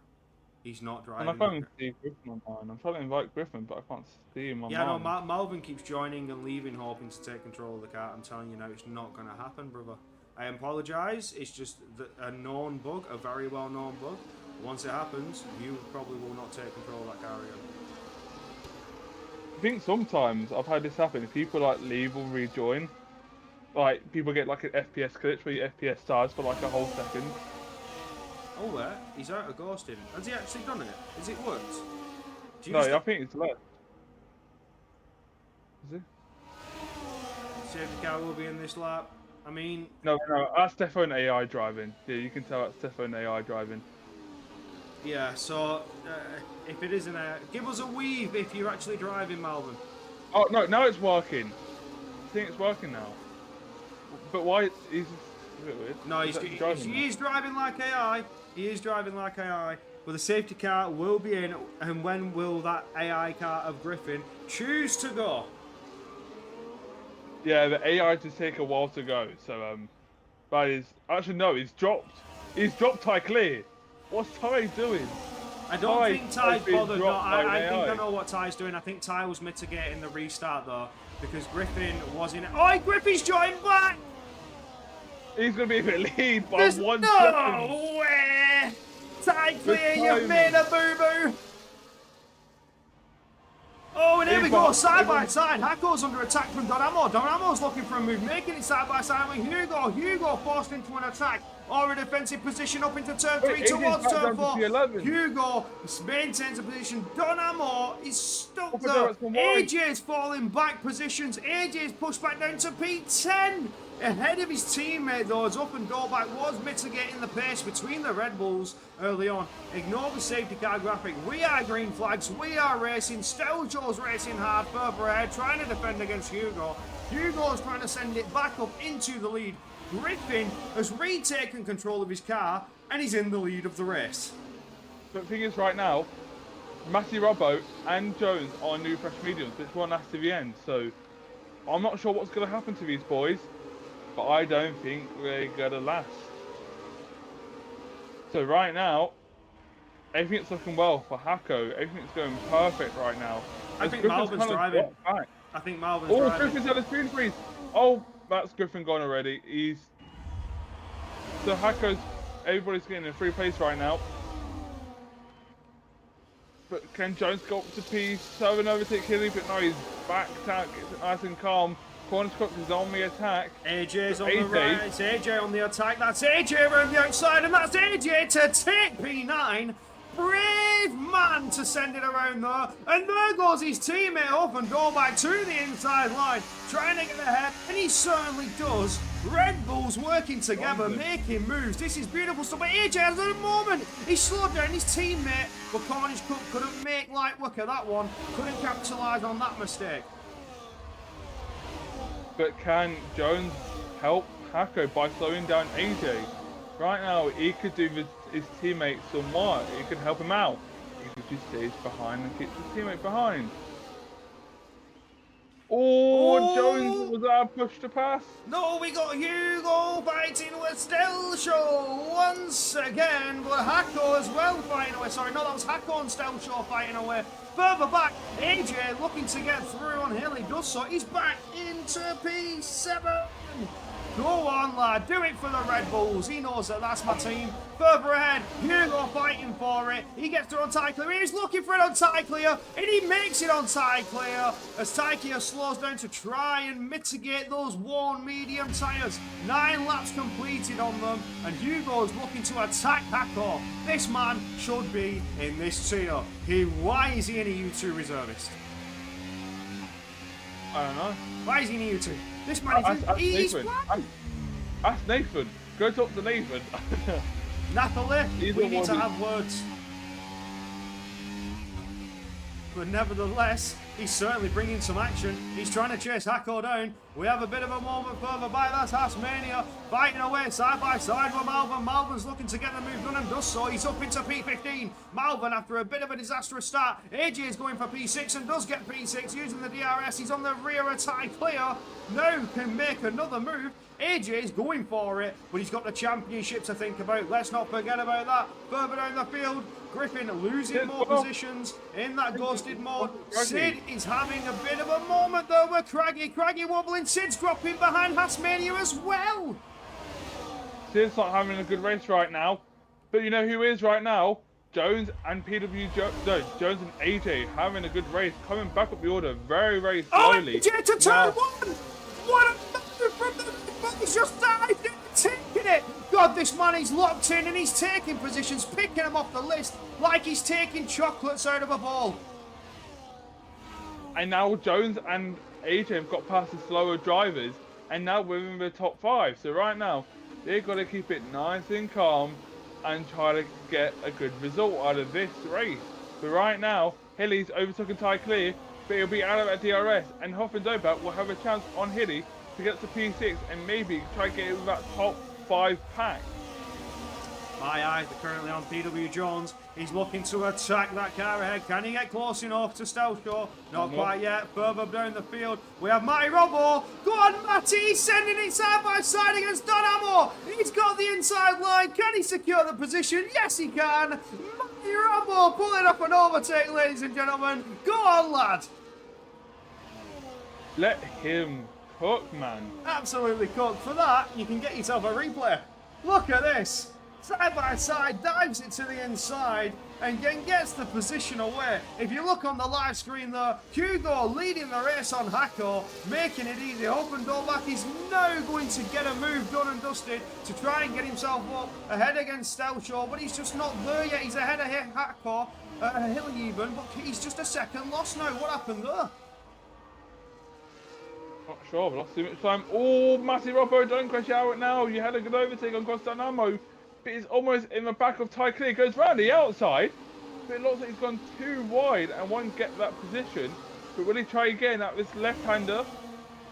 Speaker 4: He's not driving.
Speaker 2: And I can't even see Griffin on mine. I'm trying to invite Griffin, but I can't see him on
Speaker 4: Yeah,
Speaker 2: mine.
Speaker 4: no, Malvin keeps joining and leaving, hoping to take control of the car. I'm telling you now, it's not going to happen, brother. I apologise. It's just a known bug, a very well-known bug. Once it happens, you probably will not take control of that car again.
Speaker 2: I think sometimes I've had this happen. If people like leave or rejoin, like people get like an FPS glitch where your FPS starts for like a whole second.
Speaker 4: Oh, there. He's out of ghosting. Has he actually done it? Has it worked? Do you
Speaker 2: No,
Speaker 4: st-
Speaker 2: I think it's left. Is it?
Speaker 4: Safety car will be in this lap. I mean,
Speaker 2: No, that's Stefan AI driving. Yeah, you can tell that's Stefan AI driving.
Speaker 4: yeah, so if it isn't give us a weave if you're actually driving, Malvin.
Speaker 2: Oh no, now it's working. I think it's working now. But why? He's a bit weird.
Speaker 4: No,
Speaker 2: He's actually driving
Speaker 4: he is driving like AI. He is driving like AI. But the safety car will be in, and when will that AI car of Griffin choose to go?
Speaker 2: Yeah, the AI just take a while to go. So that is actually no, he's dropped. He's dropped Ty clear. What's Ty doing?
Speaker 4: I don't think Ty's
Speaker 2: been
Speaker 4: bothered. No,
Speaker 2: dropped by
Speaker 4: I think
Speaker 2: AI.
Speaker 4: I know what Ty's doing. I think Ty was mitigating the restart though, because Griffin was in. Oh, Griffin's joined back.
Speaker 2: He's gonna be a bit lead by
Speaker 4: There's
Speaker 2: 1
Speaker 4: no
Speaker 2: second.
Speaker 4: way. Ty clear,
Speaker 2: timing.
Speaker 4: you've made a boo boo. Oh, and here we go, side by side. Hako's under attack from Don Amo. Don Amo's looking for a move, making it side by side with Hugo. Hugo forced into an attack or a defensive position up into turn 3 towards turn 4. Hugo maintains a position. Don Amo is stuck there. AJ's falling back positions. AJ's pushed back down to P10. Ahead of his teammate though, as up and go back was mitigating the pace between the Red Bulls early on. Ignore the safety car graphic. We are green flags. We are racing. Steljo's racing hard further ahead, trying to defend against Hugo. Hugo's trying to send it back up into the lead. Griffin has retaken control of his car and he's in the lead of the race.
Speaker 2: But the thing is, right now, Matty Robbo and Jones are new fresh mediums, which won't last to the end. So I'm not sure what's going to happen to these boys. But I don't think we're gonna last. So right now, everything's looking well for Hako. Everything's going perfect right now.
Speaker 4: I think Malvin's driving. I think Malvin's driving.
Speaker 2: Oh, Griffin's had a speed freeze. Oh, that's Griffin gone already. So Hako's, everybody's getting in free place right now. But can Jones go up to P7 overtake Hilly? But no, he's back attack. It's nice and calm. Corner Scott is on the attack.
Speaker 4: AJ's on the right. It's AJ on the attack. That's AJ around the outside, and that's AJ to take P9. Brave man to send it around there. And there goes his teammate up and go back to the inside line, trying to get ahead, and he certainly does. Red Bulls working together, making moves. This is beautiful stuff. But AJ has a moment. He slowed down his teammate, but Cornish Cook couldn't make light work of that one. Couldn't capitalise on that mistake.
Speaker 2: But can Jones help Hako by slowing down AJ? Right now, he could do his teammates somewhat. He could help him out. He could just stay behind and keep his teammate behind. Oh, Jones was that a push to pass?
Speaker 4: No, we got Hugo fighting with Stelshaw once again, but Hako as well fighting away. Sorry, no, that was Hako and Stelshaw fighting away. Further back, AJ looking to get through on Hill. He does so. He's back into P7. Go on, lad. Do it for the Red Bulls. He knows that that's my team. Further ahead, Hugo fighting for it. He gets through on Ty Clear. He's looking for it on Ty Clear, and he makes it on Ty Clear as Ty Clear slows down to try and mitigate those worn medium tyres. 9 laps completed on them, and Hugo's looking to attack Hako. This man should be in this tier. Why is he in a U2 reservist?
Speaker 2: I don't know.
Speaker 4: Why is he in a U2? This man is he's
Speaker 2: Nathan. Ask Nathan. Go talk to Nathan.
Speaker 4: Nathalie,
Speaker 2: He's
Speaker 4: we
Speaker 2: the
Speaker 4: need
Speaker 2: one
Speaker 4: to
Speaker 2: who-
Speaker 4: have words. But nevertheless, he's certainly bringing some action. He's trying to chase Hako down. We have a bit of a moment further by. That's Hasmania fighting away side by side with Malvern. Malvern's looking to get the move done and does so. He's up into P15. Malvern, after a bit of a disastrous start, AJ is going for P6 and does get P6 using the DRS. He's on the rear of Ty Clear. Now can make another move. AJ is going for it, but he's got the championship to think about. Let's not forget about that. Further down the field, Griffin losing more positions in that ghosted mode. Sid is having a bit of a moment though with Craggy. Craggy wobbling. Sid's dropping behind Hasmania as well.
Speaker 2: Sid's not having a good race right now. But you know who is right now? Jones and Jones and AJ having a good race, coming back up the order very, very slowly.
Speaker 4: Oh, AJ to turn one! What a move from the but he's just dived in and taking it! God, this man is locked in and he's taking positions, picking them off the list like he's taking chocolates out of a bowl.
Speaker 2: And now Jones and AJ have got past the slower drivers, and now we're in the top 5. So right now, they've got to keep it nice and calm and try to get a good result out of this race. But right now, Hilly's overtaken Ty Clear, but he'll be out of that DRS, and Hoff and Dobak will have a chance on Hilly to get to P6 and maybe try to get it with that top 5 pack.
Speaker 4: My eyes are currently on PW Jones. He's looking to attack that car ahead. Can he get close enough to Stelshaw? Not quite yet. Further down the field, we have Matty Robbo. Go on, Matty. He's sending it side by side against Don Amor. He's got the inside line. Can he secure the position? Yes, he can. Matty Robbo pulling up an overtake, ladies and gentlemen. Go on, lad.
Speaker 2: Let him cook, man.
Speaker 4: Absolutely cooked. For that, you can get yourself a replay. Look at this. Side by side, dives it to the inside and then gets the position away. If you look on the live screen there, Hugo leading the race on Hako, making it easy. Open Dolbach is now going to get a move done and dusted to try and get himself up ahead against Stelshaw, but he's just not there yet. He's ahead of Hako, Hilly even, but he's just a second lost now. What happened there?
Speaker 2: Not sure, I've lost too much time. Oh, Matty Robbo, don't crash out now. You had a good overtake on Costanamo. But it's almost in the back of Ty Clear. Goes round the outside. But it looks like he's gone too wide and won't get that position. But will he try again at this left-hander?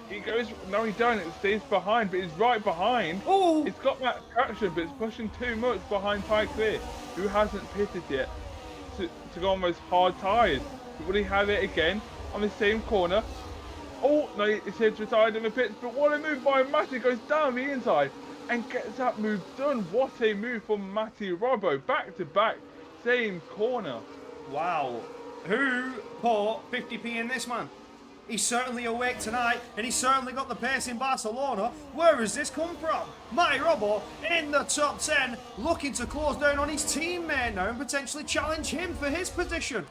Speaker 2: He goes, no he don't, it stays behind, but he's right behind.
Speaker 4: Oh!
Speaker 2: It's got that traction, but it's pushing too much behind Ty Clear, who hasn't pitted yet, to go on those hard tyres. But will he have it again on the same corner? Oh, no, it's here to retired in the pits, but what a move by Matty, goes down the inside and gets that move done. What a move from Matty Robbo, back to back, same corner.
Speaker 4: Wow. Who put 50p in this man? He's certainly awake tonight, and he's certainly got the pace in Barcelona. Where has this come from? Matty Robbo in the top 10, looking to close down on his teammate now and potentially challenge him for his position.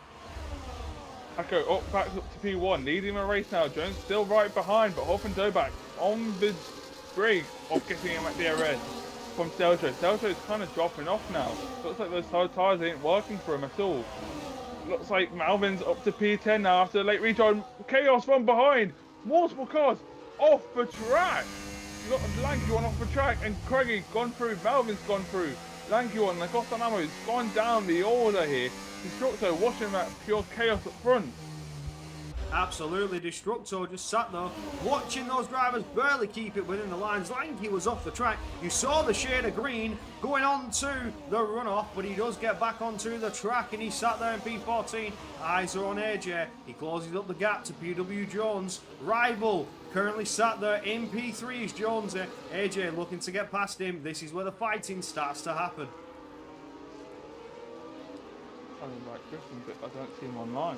Speaker 2: Hako back up to P1, leading the race now. Jones still right behind, but Hoff and Dobak on the brink of getting him at DRS from Steljo. Steljo is kind of dropping off now. Looks like those hard tyres ain't working for him at all. Looks like Malvin's up to P10 now after the late rejoin. Chaos from behind. Multiple cars off the track. You got a Lanky one off the track and Craigie gone through. Malvin's gone through. Lanky one, like Costanamo, has gone down the order here. Destructo watching that pure chaos up front.
Speaker 4: Absolutely, Destructo just sat there, watching those drivers barely keep it within the lines. Lanky was off the track. You saw the shade of green going on to the runoff, but he does get back onto the track, and he sat there in P14. Eyes are on AJ. He closes up the gap to PW Jones. Rival currently sat there in P3 is Jonesy. AJ looking to get past him. This is where the fighting starts to happen.
Speaker 2: Sounding like Griffin, but I don't see him online.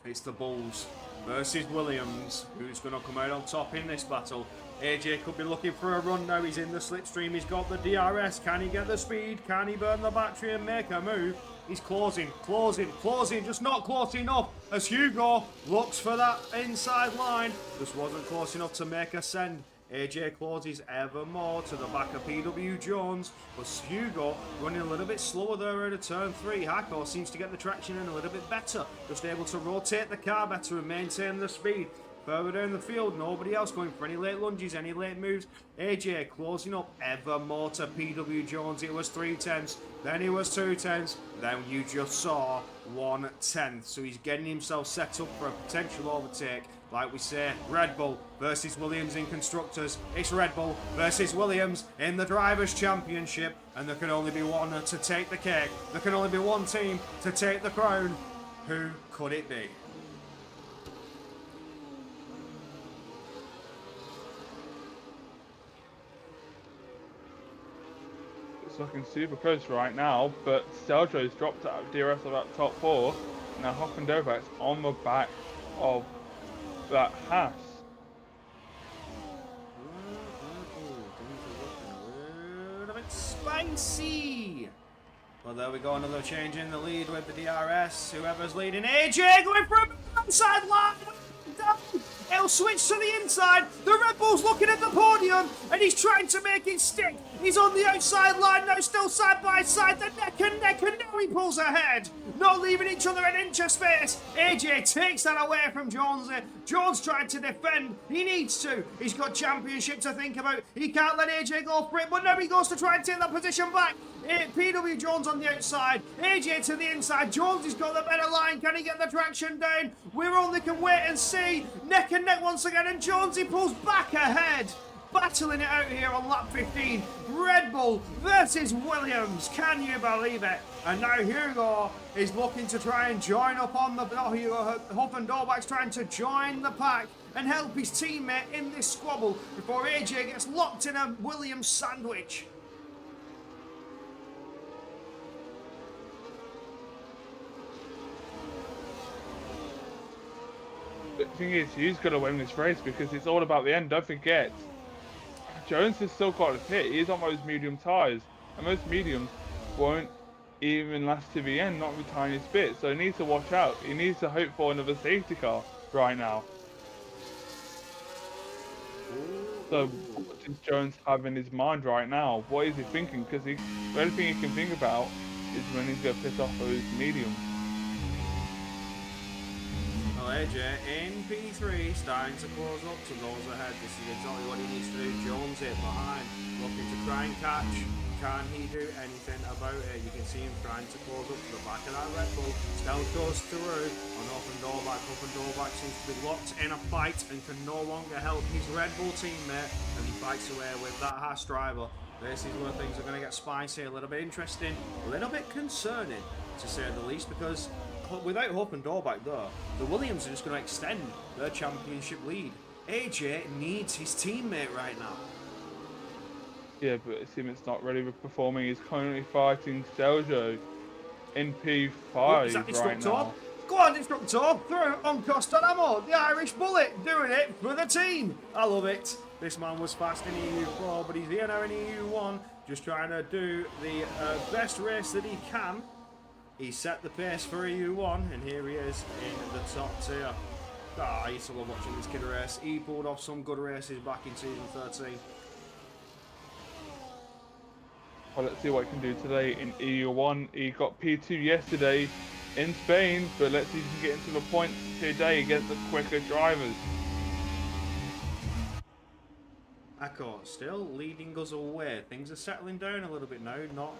Speaker 4: It's the Bulls versus Williams. Who's going to come out on top in this battle? AJ could be looking for a run now. He's in the slipstream. He's got the DRS. Can he get the speed? Can he burn the battery and make a move? He's closing, just not close enough as Hugo looks for that inside line. Just wasn't close enough to make a send. AJ closes ever more to the back of PW Jones, but Hugo running a little bit slower there at turn 3. Hako seems to get the traction in a little bit better, just able to rotate the car better and maintain the speed. Further down the field, nobody else going for any late lunges, any late moves. AJ closing up ever more to PW Jones. It was 3/10, then it was 2/10, then you just saw 1/10. So he's getting himself set up for a potential overtake. Like we say, Red Bull versus Williams in Constructors. It's Red Bull versus Williams in the Drivers' Championship. And there can only be one to take the cake. There can only be one team to take the crown. Who could it be?
Speaker 2: It's looking super close right now, but Seljo's dropped out of DRS of that top 4. Now Hoffendovac's on the back of that Haas.
Speaker 4: A little bit spicy. Well, there we go, another change in the lead with the DRS. Whoever's leading, AJ going for a inside line. He'll switch to the inside. The Red Bull's looking at the podium and he's trying to make it stick. He's on the outside line now, still side by side. They're neck and neck, and now he pulls ahead. Not leaving each other an inch of space. AJ takes that away from Jones. Jones tried to defend. He needs to. He's got championship to think about. He can't let AJ go for it, but now he goes to try and take that position back. PW Jones on the outside, AJ to the inside. Jones has got the better line. Can he get the traction down? We only can wait and see. Neck and neck once again, and Jonesy pulls back ahead. Battling it out here on lap 15. Red Bull versus Williams. Can you believe it? And now Hugo is looking to try and join up on the... Hoffendorf's trying to join the pack and help his teammate in this squabble before AJ gets locked in a Williams sandwich.
Speaker 2: The thing is, he's going to win this race because it's all about the end. Don't forget, Jones has still got a pit. He's on those medium tyres, and most mediums won't even last to the end, not the tiniest bit. So he needs to watch out. He needs to hope for another safety car right now. So what does Jones have in his mind right now? What is he thinking? Because the only thing he can think about is when he's going to piss off those mediums.
Speaker 4: AJ in P3, starting to close up to those ahead. This is exactly what he needs to do. Jones in behind, looking to try and catch. Can he do anything about it? You can see him trying to close up to the back of that Red Bull. Still goes through on Hoffendorf. Hoffendorf seems to be locked in a fight and can no longer help his Red Bull teammate, and he fights away with that Haas driver. This is where things are going to get spicy, a little bit interesting, a little bit concerning, to say the least, because without Hoffendorf back there, the Williams are just going to extend their championship lead. AJ needs his teammate right now.
Speaker 2: Yeah, but Simon's not really performing. He's currently fighting Seljo in P5 right now.
Speaker 4: Go on, Destructor, through on Costanamo, the Irish Bullet, doing it for the team. I love it. This man was fast in EU4, but he's here now in EU1, just trying to do the best race that he can. He set the pace for EU1, and here he is in the top tier. I used to love watching this kid race. He pulled off some good races back in season 13.
Speaker 2: Well, let's see what he can do today in EU1. He got P2 yesterday in Spain, but let's see if he can get into the points today against the quicker drivers.
Speaker 4: Echo still leading us away. Things are settling down a little bit now. Not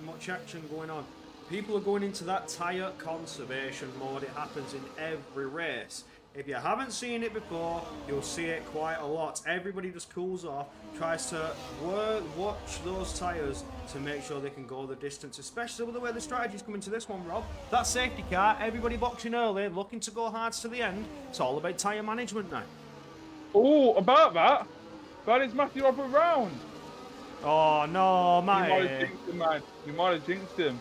Speaker 4: much action going on. people are going into that tyre conservation mode. It happens in every race. If you haven't seen it before, you'll see it quite a lot. Everybody just cools off, tries to watch those tyres to make sure they can go the distance, especially with the way the strategy's coming to this one, Rob. That safety car, everybody boxing early, looking to go hard to the end. It's all about tyre management now.
Speaker 2: Oh, about that. That is Matthew up around.
Speaker 4: Oh, no,
Speaker 2: You might have
Speaker 4: mate.
Speaker 2: jinxed him, man. You might have jinxed him.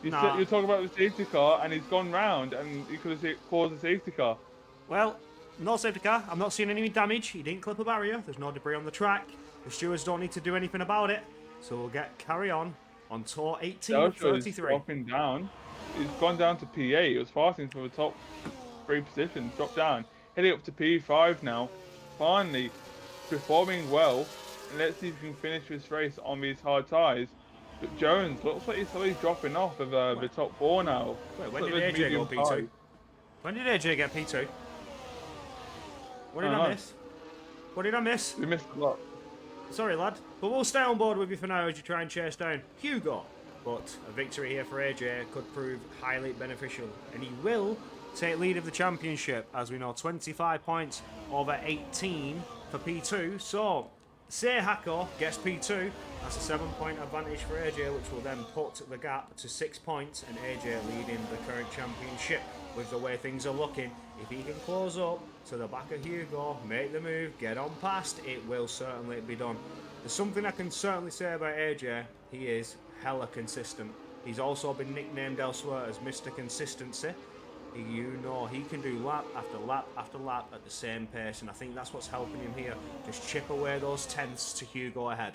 Speaker 4: Nah.
Speaker 2: You're talking about the safety car, and he's gone round, and he could have caused a safety car.
Speaker 4: Well, no safety car. I'm not seeing any damage. He didn't clip a barrier. There's no debris on the track. The stewards don't need to do anything about it. So we'll carry on tour 18 of 33.
Speaker 2: Dropping down. He's gone down to P8. He was fighting for the top 3 positions. Dropped down. Heading up to P5 now. Finally, performing well. And let's see if he can finish this race on these hard tyres. But Jones looks like he's slowly dropping off of the top 4 now.
Speaker 4: Wait, when did AJ go P2? When did AJ get P2? What did I miss? What did I miss?
Speaker 2: We missed a lot.
Speaker 4: Sorry, lad. But we'll stay on board with you for now as you try and chase down Hugo. But a victory here for AJ could prove highly beneficial. And he will take lead of the championship. As we know, 25 points over 18 for P2. So, say Hako gets P2. That's a 7-point advantage for AJ, which will then put the gap to 6 points. And AJ leading the current championship. With the way things are looking, if he can close up to the back of Hugo, make the move, get on past, it will certainly be done. There's something I can certainly say about AJ. He is hella consistent. He's also been nicknamed elsewhere as Mr. Consistency. You know, he can do lap after lap after lap at the same pace, and I think that's what's helping him here. Just chip away those tenths to Hugo ahead.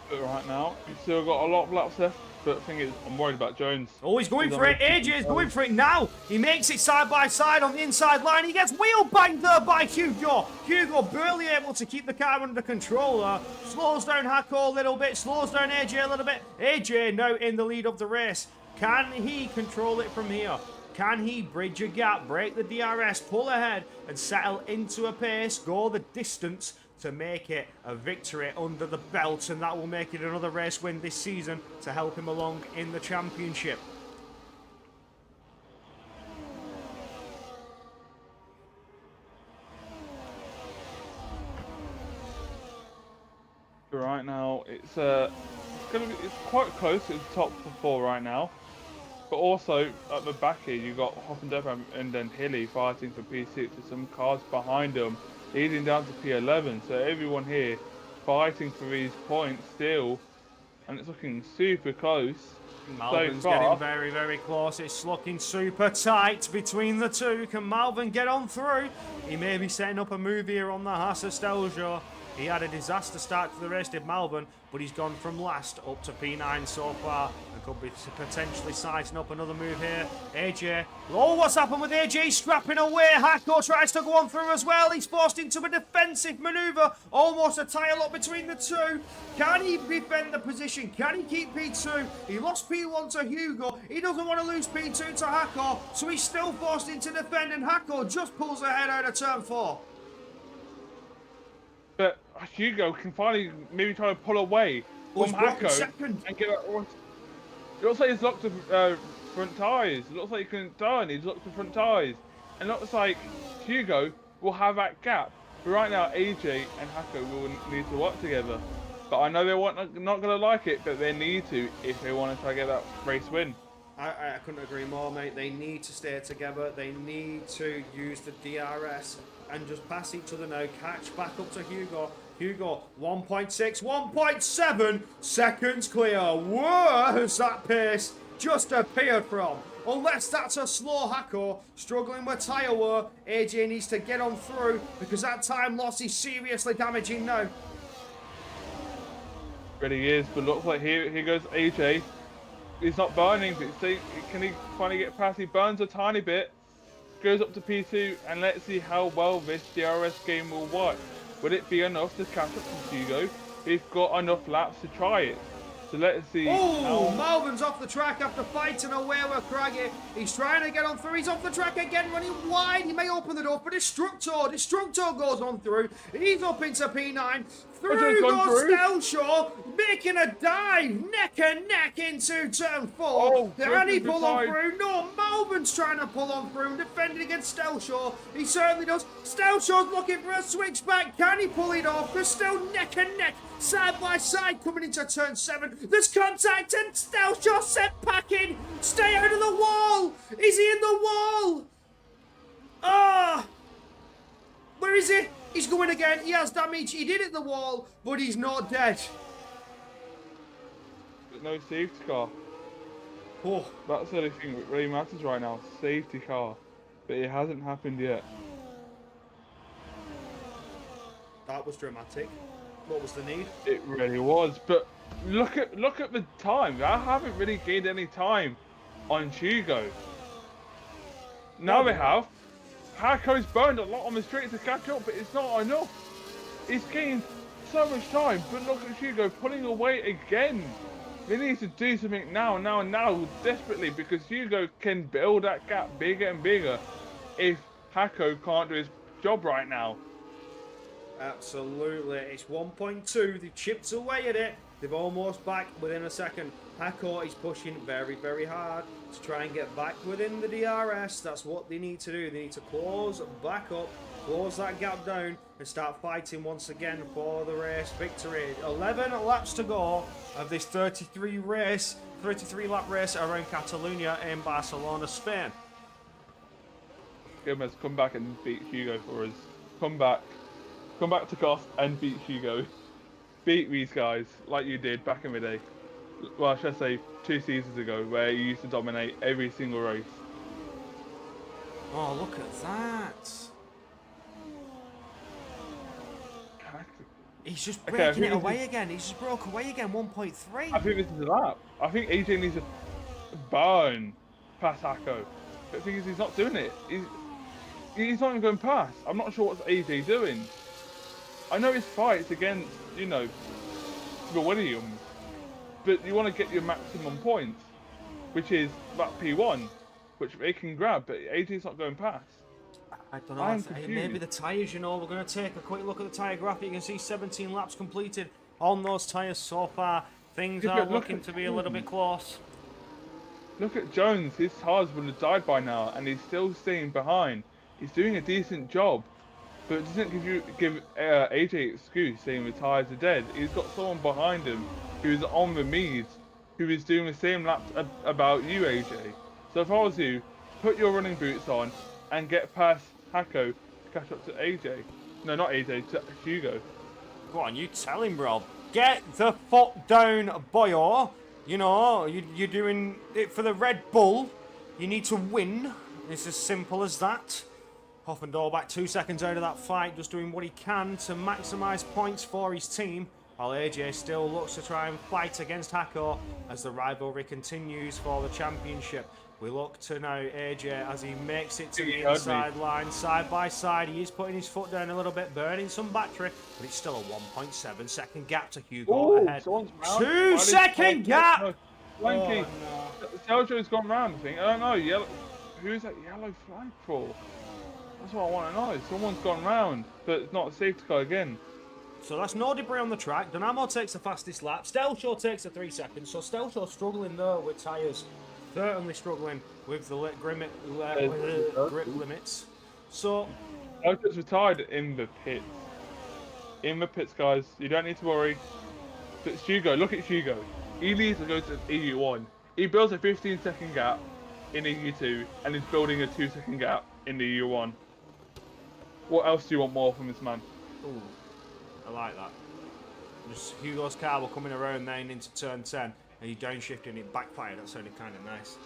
Speaker 2: But right now, he's still got a lot of laps left. But the thing is, I'm worried about Jones.
Speaker 4: Oh, he's going for it. AJ is going for it now. He makes it side by side on the inside line. He gets wheel banged there by Hugo. Hugo barely able to keep the car under control there. Slows down Hako a little bit. Slows down AJ a little bit. AJ now in the lead of the race. Can he control it from here? Can he bridge a gap, break the DRS, pull ahead and settle into a pace, go the distance to make it a victory under the belt, and that will make it another race win this season to help him along in the championship.
Speaker 2: Right now, it's quite close to the top 4 right now. But also at the back here, you got Hoffendepp and then Hilly fighting for P6 with some cars behind them, leading down to P11. So everyone here fighting for these points still, and it's looking super close.
Speaker 4: Malvin's
Speaker 2: so far.
Speaker 4: Getting very, very close. It's looking super tight between the two. Can Malvin get on through? He may be setting up a move here on the Haas Stelvio. He had a disaster start to the race, did Malvin, but he's gone from last up to P9 so far and could be potentially sizing up another move here. AJ, oh, what's happened with AJ? Scrapping away. Hako tries to go on through as well. He's forced into a defensive manoeuvre. Almost a tyre lock between the two. Can he defend the position? Can he keep P2? He lost P1 to Hugo. He doesn't want to lose P2 to Hako, so he's still forced into defend, and Hako just pulls ahead out of turn 4.
Speaker 2: But Hugo can finally maybe try to pull away from Hako and get it. It looks like he's locked the front tyres. It looks like he can turn. He's locked the front tyres. And it looks like Hugo will have that gap. But right now, AJ and Hako will need to work together. But I know they're not going to like it, but they need to if they want to try to get that race win.
Speaker 4: I couldn't agree more, mate. They need to stay together. They need to use the DRS and just pass each other now. Catch back up to Hugo. Hugo, 1.6, 1.7 seconds clear. Where's that pace just appeared from? Unless that's a slow Hako struggling with tyre wear, AJ needs to get on through because that time loss is seriously damaging now.
Speaker 2: Really is, but looks like here goes AJ. He's not burning, but can he finally get past? He burns a tiny bit, goes up to P2, and let's see how well this DRS game will work. Would it be enough to catch up to Hugo? We've got enough laps to try it. So let's see.
Speaker 4: Oh, Malvin's off the track after fighting away with Craggy. He's trying to get on through. He's off the track again, running wide. He may open the door for Destructor. Destructor goes on through. He's up into P9. Through
Speaker 2: gone
Speaker 4: goes
Speaker 2: through.
Speaker 4: Stelshaw, making a dive, neck and neck into turn 4.
Speaker 2: Oh,
Speaker 4: And he
Speaker 2: goodness,
Speaker 4: pull on
Speaker 2: beside.
Speaker 4: through. No, Melbourne's trying to pull on through, defending against Stelshaw. He certainly does. Stelshaw's looking for a switchback. Can he pull it off? They're still neck and neck, side by side, coming into turn 7. There's contact, and Stelshaw set packing. Stay out of the wall. Is he in the wall? Ah! Where is he? He's going again. He has damage. He did hit the wall, but he's not dead.
Speaker 2: No safety car.
Speaker 4: Oh,
Speaker 2: That's the only thing that really matters right now. Safety car. But it hasn't happened yet.
Speaker 4: that was dramatic. What was the need?
Speaker 2: It really was. But look at the time. I haven't really gained any time on Hugo. Now they have. Hako's burned a lot on the straight to catch up, but it's not enough. He's gained so much time, but look at Hugo pulling away again. They need to do something now, desperately, because Hugo can build that gap bigger and bigger if Hako can't do his job right now.
Speaker 4: Absolutely. It's 1.2. They've chipped away at it. They've almost back within a second. Hako is pushing very, very hard to try and get back within the DRS. That's what they need to do. They need to close back up, close that gap down, and start fighting once again for the race victory. 11 laps to go of this 33 lap race around Catalonia in Barcelona, Spain.
Speaker 2: Gomez, come back and beat Hugo for us. Come back to cost and beat Hugo. Beat these guys like you did back in the day. Well, should I say 2 seasons ago, where you used to dominate every single race.
Speaker 4: Oh, look at that. He's just breaking it away again. He's just broke away again, 1.3.
Speaker 2: I think this is a lap. I think AJ needs to burn past Hako. But the thing is, he's not doing it. He's not even going past. I'm not sure what's AJ doing. I know his fight's against, you know, the Williams, but you want to get your maximum points, which is that P1, which they can grab, but AJ's not going past.
Speaker 4: I don't know, maybe the tyres, you know. We're going to take a quick look at the tyre graphic. You can see 17 laps completed on those tyres so far. Things are looking to be a little bit close.
Speaker 2: Look at Jones. His tyres would have died by now, and he's still staying behind. He's doing a decent job, but it doesn't give AJ excuse saying the tyres are dead. He's got someone behind him who's on the Meads, who is doing the same laps about you, AJ. So if I was you, put your running boots on and get past Hako to catch up to AJ. No, not AJ, to Hugo.
Speaker 4: Go on, you tell him, Rob. Get the foot down, boyo. You know, you're doing it for the Red Bull. You need to win. It's as simple as that. Hoffendahl back 2 seconds out of that fight, just doing what he can to maximise points for his team, while AJ still looks to try and fight against Hako as the rivalry continues for the championship. We look to now AJ as he makes it to the inside line, side by side. He is putting his foot down a little bit, burning some battery, but it's still a 1.7 second gap to Hugo ahead. 2 second gap!
Speaker 2: Blanky. Sergio's gone round, I think. I don't know. Yellow. Who's that yellow flag for? That's what I want to know. Someone's gone round, but it's not a safety car again.
Speaker 4: So that's no debris on the track. Dynamo takes the fastest lap. Stelshaw takes the 3 seconds. So Stelshaw struggling though with tyres. Certainly struggling with the grip limits. So
Speaker 2: Stelshaw's retired in the pits. In the pits, guys. You don't need to worry. But it's Hugo. Look at Hugo. He needs to go to EU1. He builds a 15-second gap in EU2, and he's building a 2-second gap in the EU1. What else do you want more from this man?
Speaker 4: Ooh, I like that. Just Hugo's car will coming around then into turn 10, and you downshifting it backfired. That sounded kind of nice.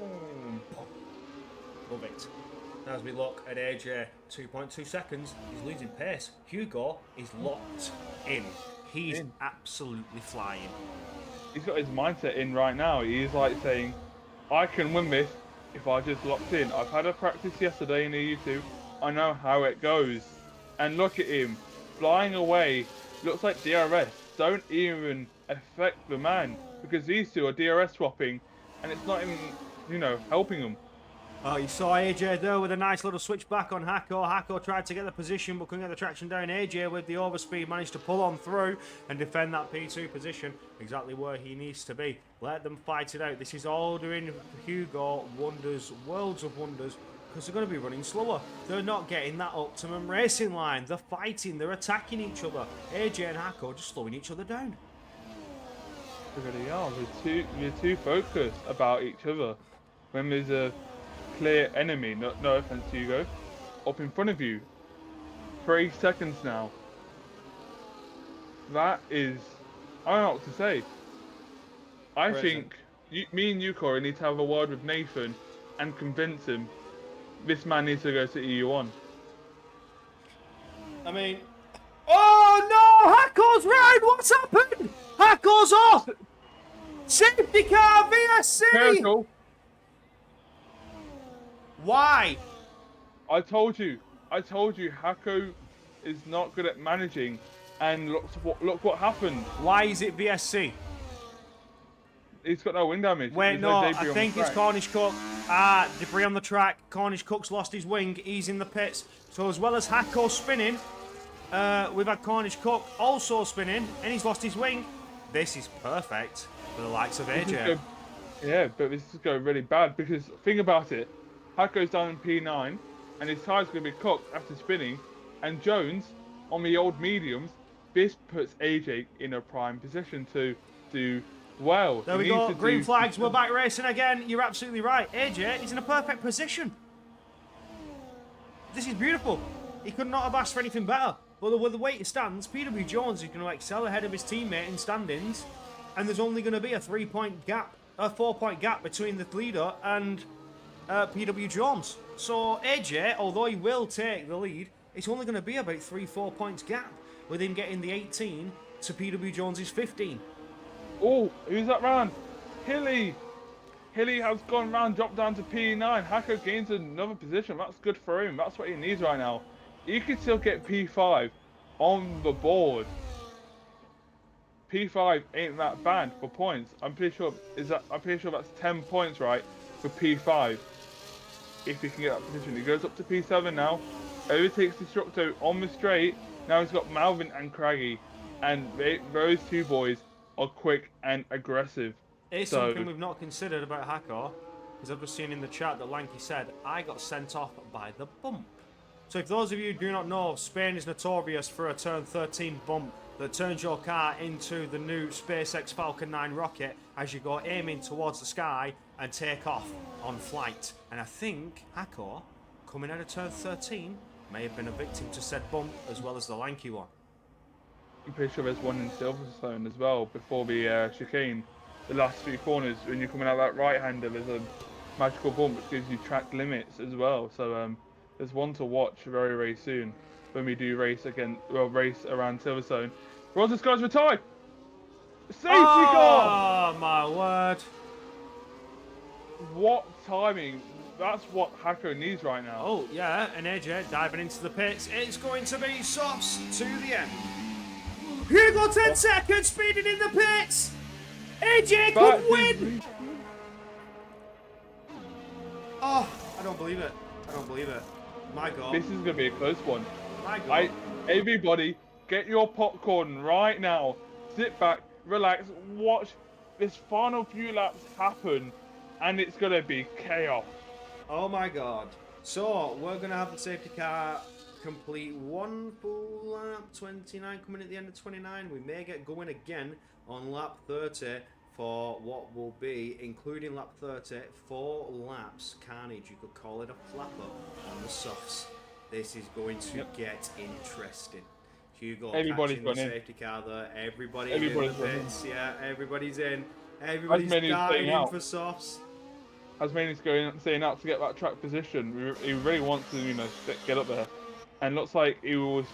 Speaker 4: Boom. Love it. As we look at AJ, 2.2 seconds, he's losing pace. Hugo is locked in. He's absolutely flying.
Speaker 2: He's got his mindset in right now. He's like saying, I can win this if I just locked in. I've had a practice yesterday in EU2. I know how it goes. And look at him, flying away. Looks like DRS don't even affect the man, because these two are DRS swapping, and it's not even, you know, helping them.
Speaker 4: Oh, you saw AJ there with a nice little switch back on Hako. Hako tried to get the position but couldn't get the traction down. AJ with the overspeed managed to pull on through and defend that P2 position exactly where he needs to be. Let them fight it out. This is all doing Hugo wonders, worlds of wonders, because they're going to be running slower. They're not getting that optimum racing line. They're fighting, they're attacking each other. AJ and Hako just slowing each other down.
Speaker 2: They really are. We're too focused about each other. When there's a clear enemy, no offense to Hugo, up in front of you. 3 seconds now. That is, I don't know what to say. I think me and you, Corey, need to have a word with Nathan and convince him this man needs to go to EU1.
Speaker 4: I mean, oh no! Hako's round! What's happened? Hako's off! Safety car VSC!
Speaker 2: Careful.
Speaker 4: Why?
Speaker 2: I told you, Hako is not good at managing, and look what happened.
Speaker 4: Why is it VSC?
Speaker 2: He's got no wind damage.
Speaker 4: Wait,
Speaker 2: There's
Speaker 4: no,
Speaker 2: debris
Speaker 4: I
Speaker 2: on
Speaker 4: think
Speaker 2: the
Speaker 4: it's
Speaker 2: track.
Speaker 4: Cornish Cook. Ah, debris on the track. Cornish Cook's lost his wing. He's in the pits. So as well as Hako spinning, we've had Cornish Cook also spinning, and he's lost his wing. This is perfect for the likes of AJ.
Speaker 2: Yeah, but this is going really bad because think about it. Hako's down in P9, and his tyre's going to be cooked after spinning, and Jones on the old mediums. This puts AJ in a prime position to do well.
Speaker 4: There we go. Green flags. We're back racing again. You're absolutely right. AJ is in a perfect position. This is beautiful. He could not have asked for anything better. But with the way it stands, PW Jones is going to excel ahead of his teammate in standings, and there's only going to be a 3-point gap, a 4-point gap between the leader and PW Jones. So AJ, although he will take the lead, it's only going to be about 3-4 points gap with him getting the 18 to PW Jones's 15.
Speaker 2: Oh, who's that round? Hilly. Hilly has gone round, dropped down to P9. Hako gains another position. That's good for him. That's what he needs right now. He could still get P5 on the board. P5 ain't that bad for points. I'm pretty sure that's 10 points, right, for P5. If he can get that position, he goes up to P7 now. Overtakes Destructo on the straight. Now he's got Malvin and Craggy, and those two boys are quick and aggressive.
Speaker 4: It's something we've not considered about Hako, because I've just seen in the chat that Lanky said, I got sent off by the bump. So if those of you do not know, Spain is notorious for a turn 13 bump that turns your car into the new SpaceX Falcon 9 rocket as you go aiming towards the sky and take off on flight. And I think Hako, coming out of turn 13, may have been a victim to said bump as well as the Lanky one.
Speaker 2: I'm pretty sure there's one in Silverstone as well before the chicane. The last 3 corners, when you're coming out that right-hander, there's a magical bump which gives you track limits as well. So there's one to watch very, very soon when we do race around Silverstone. Roger's guys retired. Safety car!
Speaker 4: Oh my word!
Speaker 2: What timing? That's what Hako needs right now.
Speaker 4: Oh yeah, and AJ diving into the pits. It's going to be softs to the end. Hugo 10 seconds, speeding in the pits. AJ could win. Oh, I don't believe it. I don't believe it. My God.
Speaker 2: This is going to be a close one.
Speaker 4: My God.
Speaker 2: Everybody, get your popcorn right now. Sit back, relax, watch this final few laps happen, and it's going to be chaos.
Speaker 4: Oh my God. So, we're going to have the safety car complete one full lap, 29 coming at the end of 29. We may get going again on lap 30 for what will be, including lap 30, 4 laps carnage. You could call it a flapper on the softs. This is going to get interesting. Hugo
Speaker 2: Everybody's
Speaker 4: catching the
Speaker 2: running.
Speaker 4: safety car there. Everybody's in the pits. Yeah, everybody's in. Everybody's
Speaker 2: Asmani's
Speaker 4: starting
Speaker 2: staying
Speaker 4: in
Speaker 2: out.
Speaker 4: for softs.
Speaker 2: Asmani's staying out to get that track position. He really wants to, get up there. And looks like he will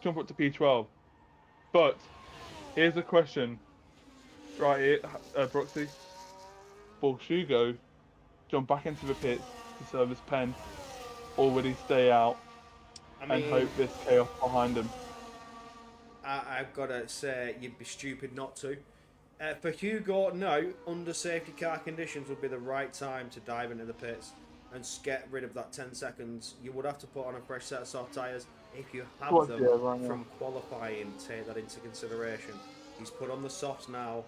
Speaker 2: jump up to P12. But here's the question. Right here, Brooksy. Will Hugo jump back into the pits to serve his pen, or would he stay out and hope there's chaos behind him?
Speaker 4: I've got to say, you'd be stupid not to. For Hugo, no, under safety car conditions would be the right time to dive into the pits. and get rid of that 10 seconds, you would have to put on a fresh set of soft tyres. If you have
Speaker 2: What,
Speaker 4: them
Speaker 2: yeah, right now.
Speaker 4: from qualifying, take that into consideration. He's put on the softs now.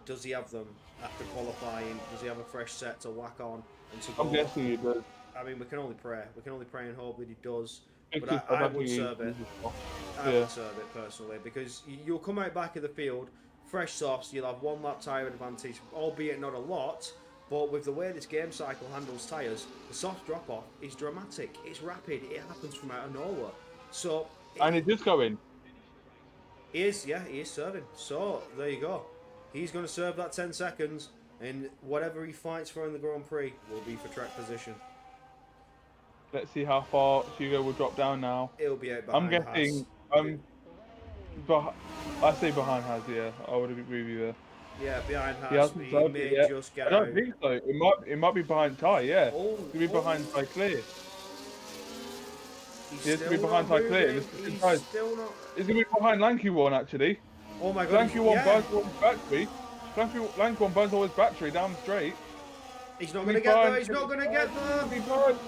Speaker 4: Does he have them after qualifying? Does he have a fresh set to whack on and to go?
Speaker 2: I'm guessing he does.
Speaker 4: I mean, we can only pray. We can only pray and hope that he does.
Speaker 2: Because
Speaker 4: But I
Speaker 2: don't
Speaker 4: would
Speaker 2: think he
Speaker 4: serve it.
Speaker 2: uses stuff.
Speaker 4: I
Speaker 2: Yeah.
Speaker 4: would serve it personally because you'll come out back of the field, fresh softs. You'll have one lap tyre advantage, albeit not a lot. But with the way this game cycle handles tyres, the soft drop off is dramatic. It's rapid. It happens from out of nowhere. So
Speaker 2: And it just go in.
Speaker 4: he is serving. So there you go. He's going to serve that 10 seconds, and whatever he fights for in the Grand Prix will be for track position.
Speaker 2: Let's see how far Hugo will drop down now.
Speaker 4: It'll be out
Speaker 2: I'm
Speaker 4: behind
Speaker 2: guessing.
Speaker 4: Haas.
Speaker 2: I say behind Has. Yeah, I would agree with you there.
Speaker 4: Yeah, behind
Speaker 2: He
Speaker 4: Haas.
Speaker 2: hasn't
Speaker 4: He
Speaker 2: served
Speaker 4: may
Speaker 2: it yet.
Speaker 4: just
Speaker 2: I
Speaker 4: get
Speaker 2: don't
Speaker 4: out.
Speaker 2: think so. It might be behind Ty. Yeah,
Speaker 4: Oh,
Speaker 2: it could be behind Ty Clear.
Speaker 4: He's
Speaker 2: He has to be
Speaker 4: still
Speaker 2: behind
Speaker 4: not
Speaker 2: Ty Clear.
Speaker 4: moving.
Speaker 2: This is
Speaker 4: He's
Speaker 2: Ty.
Speaker 4: still not.
Speaker 2: It's gonna be behind Lanky One actually.
Speaker 4: Oh my god.
Speaker 2: Lanky One
Speaker 4: yeah.
Speaker 2: burns all his battery. Lanky One burns all his battery down the straight.
Speaker 4: He's not going to get there. He's not going to get there.
Speaker 2: He burns.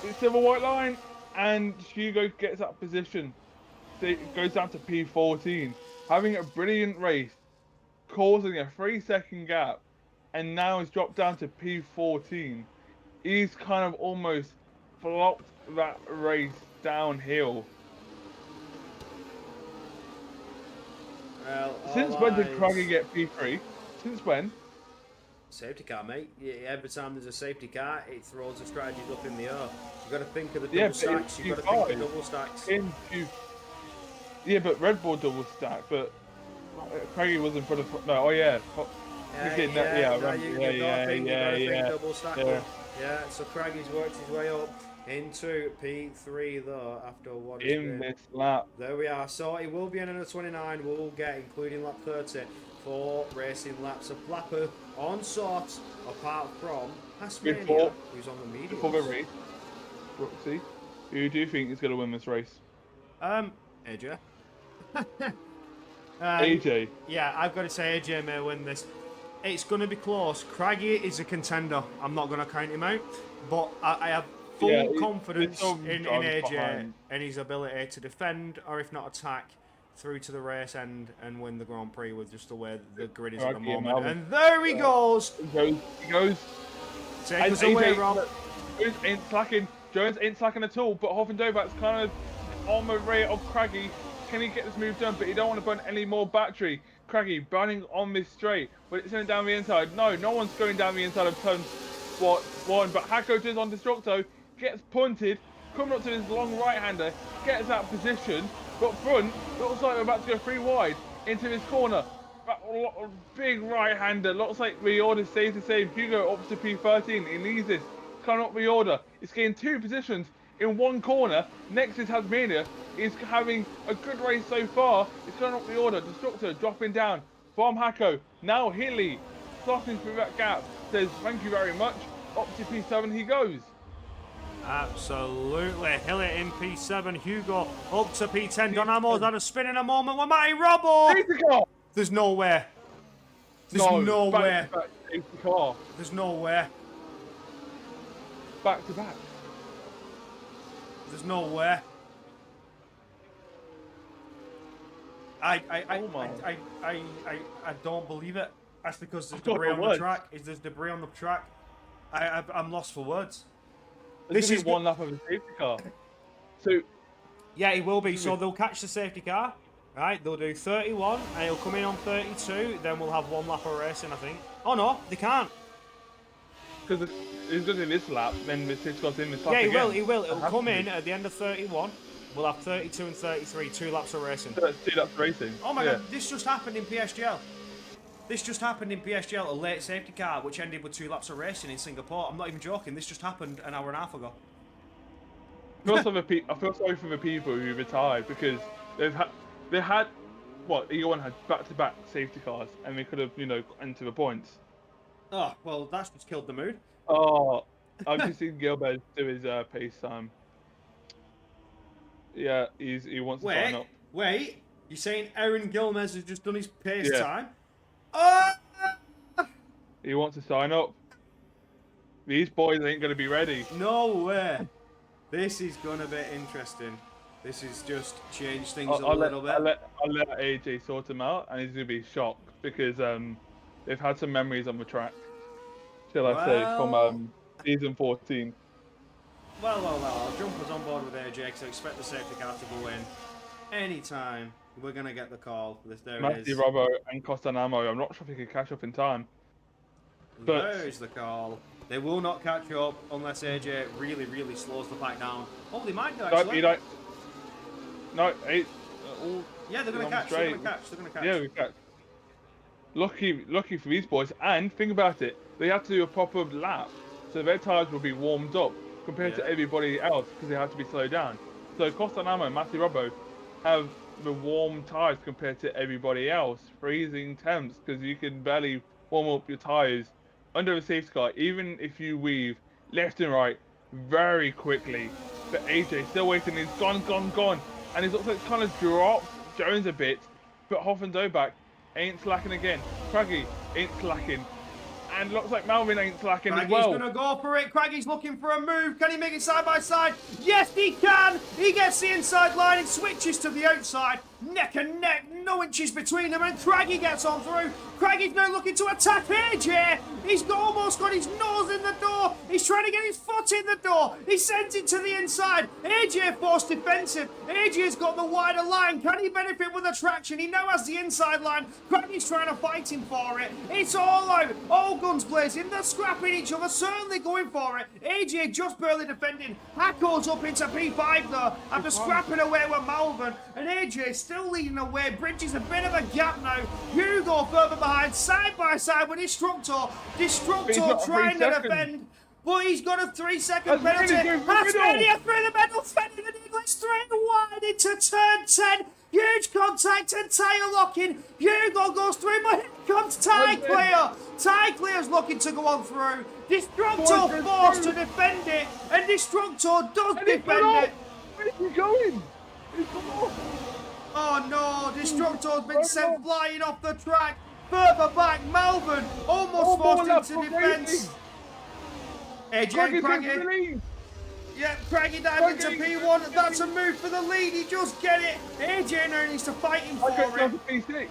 Speaker 2: It's silver white line, and Hugo gets that position. It goes down to P14, having a brilliant race, causing a 3-second gap, and now he's dropped down to P14. He's kind of almost flopped that race downhill.
Speaker 4: Well,
Speaker 2: Since when did Craggy get P3? Since when?
Speaker 4: Safety car, mate. Yeah, every time there's a safety car, it throws the strategies up in the air. You've got to think of the
Speaker 2: Yeah,
Speaker 4: double
Speaker 2: but in
Speaker 4: stacks. You've got to think of the
Speaker 2: Q5,
Speaker 4: double stacks.
Speaker 2: Yeah, but Red Bull double stack, but Craggy was in front of. No, oh yeah.
Speaker 4: Yeah,
Speaker 2: You've got to think
Speaker 4: double stack.
Speaker 2: yeah.
Speaker 4: Yeah, so Craggy's worked his way up into P3 though after one.
Speaker 2: In this lap.
Speaker 4: There we are. So it will be another 29 we'll get, including lap 30, for racing laps of Flapper on sort, apart from Tasmania, who's on the medium.
Speaker 2: Before the race, Brooksy, who do you think is going to win this race?
Speaker 4: AJ.
Speaker 2: AJ.
Speaker 4: Yeah, I've got to say AJ may win this. It's going to be close. Craggy is a contender. I'm not going to count him out, but I have full confidence in AJ
Speaker 2: behind.
Speaker 4: and his ability to defend, or if not attack, through to the race end and win the Grand Prix with just the way that the grid is at the moment. And there he goes.
Speaker 2: He goes.
Speaker 4: Take us away,
Speaker 2: AJ,
Speaker 4: Rob.
Speaker 2: Jones ain't slacking. Jones ain't slacking at all. But Hoffendover's kind of on the rate of Craggy. Can he get this move done? But he don't want to burn any more battery. Craggy burning on this straight, but it's going down the inside. No one's going down the inside of turn one. But Hako does on Destructo, gets punted, coming up to this long right-hander, gets that position. But front, looks like we're about to go 3 wide into this corner. Big right-hander. Looks like the order stays the same. Hugo up to P13. He needs this. Coming up the order. It's getting 2 positions in one corner. Next is Tasmania. He's having a good race so far. It's going up the order. Destructor dropping down from Hako. Now Hilly slotting through that gap. Says thank you very much. Up to P7 he goes.
Speaker 4: Absolutely. Hilly in P7. Hugo up to P10. Don Amo's had a spin in a moment with Matty Robbo. There's no way. There's no way.
Speaker 2: Safety car.
Speaker 4: There's no way.
Speaker 2: Back to back.
Speaker 4: There's no way. I don't believe it. That's because there's debris on the track. There's debris on the track. I'm lost for words.
Speaker 2: This is one lap of a safety car. So
Speaker 4: yeah, it will be. So they'll catch the safety car. Right, they'll do 31, and he'll come in on 32. Then we'll have 1 lap of racing, I think. Oh no, they can't.
Speaker 2: Because he's going to do this lap, then the safety car's in this lap.
Speaker 4: Yeah, he will. It'll come in at the end of 31. We'll have 32 and 33, 2 laps of racing.
Speaker 2: So that's 2 laps of racing.
Speaker 4: Oh my god, this just happened in PSGL. This just happened in PSGL, a late safety car, which ended with 2 laps of racing in Singapore. I'm not even joking. This just happened an hour and a half ago.
Speaker 2: I feel sorry for the people who retired because they had what EU1 had back-to-back safety cars and they could have into the points.
Speaker 4: Oh well, that's what's killed the mood.
Speaker 2: Oh, I've just seen Gilbert do his pace time. Yeah, he wants to sign up.
Speaker 4: Wait, you're saying Aaron Gilmez has just done his pace time?
Speaker 2: He wants to sign up. These boys ain't gonna be ready.
Speaker 4: No way. This is gonna be interesting. This is just change things a little bit.
Speaker 2: I'll let AJ sort him out, and he's gonna be shocked because they've had some memories on the track, shall I say,
Speaker 4: Well-
Speaker 2: from season 14.
Speaker 4: Well. I'll jump us on board with AJ because I expect the safety car to go in anytime. We're gonna get the call. There it
Speaker 2: Matthew
Speaker 4: is.
Speaker 2: Robbo and Costanamo. I'm not sure if he can catch up in time. But
Speaker 4: There's the call. They will not catch up unless AJ really, really slows the pack down. Oh, they might do actually.
Speaker 2: No,
Speaker 4: Yeah, they're gonna catch. They're gonna catch.
Speaker 2: Yeah, we catch. Lucky for these boys. And think about it, they have to do a proper lap, so their tires will be warmed up compared to everybody else because they have to be slowed down. So Costanamo and Matthew Robbo have the warm tires compared to everybody else. Freezing temps because you can barely warm up your tires under a safety car, even if you weave left and right very quickly. But AJ still waiting. He's gone. And he's also kind of dropped Jones a bit. But Hoffendoback ain't slacking again. Craggy ain't slacking. And looks like Melvin ain't slacking as well.
Speaker 4: Craggy's gonna go for it. Craggy's looking for a move. Can he make it side by side? Yes, he can. He gets the inside line and switches to the outside. Neck and neck, no inches between them, and Craggy gets on through. Craggy's now looking to attack AJ. He's almost got his nose in the door. He's trying to get his foot in the door. He sends it to the inside. AJ forced defensive. AJ's got the wider line. Can he benefit with the traction? He now has the inside line. Craggy's trying to fight him for it. It's all out. All guns blazing. They're scrapping each other, certainly going for it. AJ just barely defending. Hacko's up into P5 though, after scrapping away with Malvern. And AJ still leading away. Bridges a bit of a gap now. Hugo further behind, side by side with Destructor. Destructor trying to defend. But he's got a 3-second penalty. Tasmania through the middle, fending the English straight wide into turn 10. Huge contact and tyre locking. Hugo goes through, but here comes Ty Clear. Ty Clear's looking to go on through. Destructor forced to defend it, and Destructor does defend it.
Speaker 2: Where's he going? He's come off.
Speaker 4: Oh no, Destructor's been sent flying off the track. Further back, Melbourne almost forced into defence. AJ Craggy. Yeah, Craggy dived into P1. That's a move for the lead. He just get it. AJ now needs to fight him for
Speaker 2: Hacko's down
Speaker 4: it.
Speaker 2: to P6.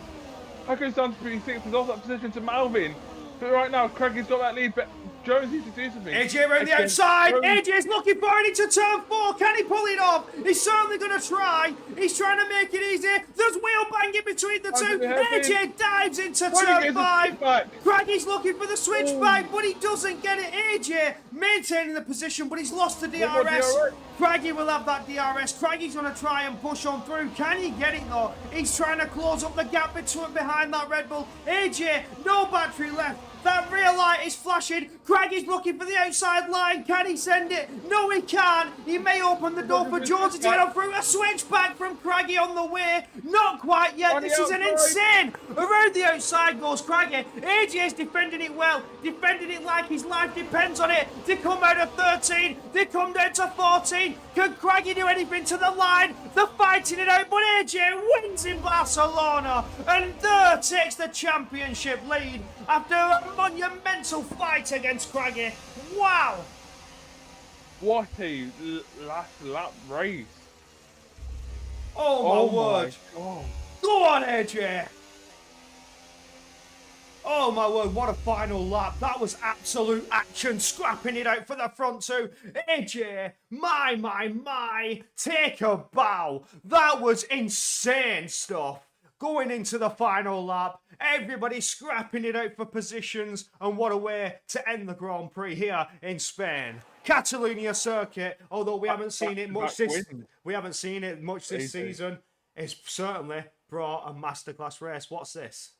Speaker 2: Hacko's down to P6. He's off that position to Malvin. But right now, Craggy's got that lead. But Jones needs to do something.
Speaker 4: AJ around the outside. AJ's looking for it into turn 4. Can he pull it off? He's certainly going to try. He's trying to make it easy. There's wheel banging between the two. AJ dives into turn 5. Craggy's looking for the switchback, but he doesn't get it. AJ maintaining the position, but he's lost the DRS. Craggy will have that DRS. Craggy's going to try and push on through. Can he get it though? He's trying to close up the gap between behind that Red Bull. AJ, no battery left. That rear light is flashing. Craggy's looking for the outside line. Can he send it? No, he can't. He may open the door for Jones to get on through. A switchback from Craggy on the way. Not quite yet. This is an insane. Around the outside goes Craggy. AJ's defending it well. Defending it like his life depends on it. They come out of 13. They come down to 14. Can Craggy do anything to the line? They're fighting it out, but AJ wins in Barcelona. And there takes the championship lead after a monumental fight against Craggy. Wow!
Speaker 2: What a last lap race.
Speaker 4: Oh my word.
Speaker 2: God.
Speaker 4: Go on, AJ! Oh my word, what a final lap. That was absolute action, scrapping it out for the front two. AJ, my, take a bow. That was insane stuff. Going into the final lap, everybody scrapping it out for positions, and what a way to end the Grand Prix here in Spain. Catalonia circuit, although we haven't seen it much this season, it's certainly brought a masterclass race. What's this?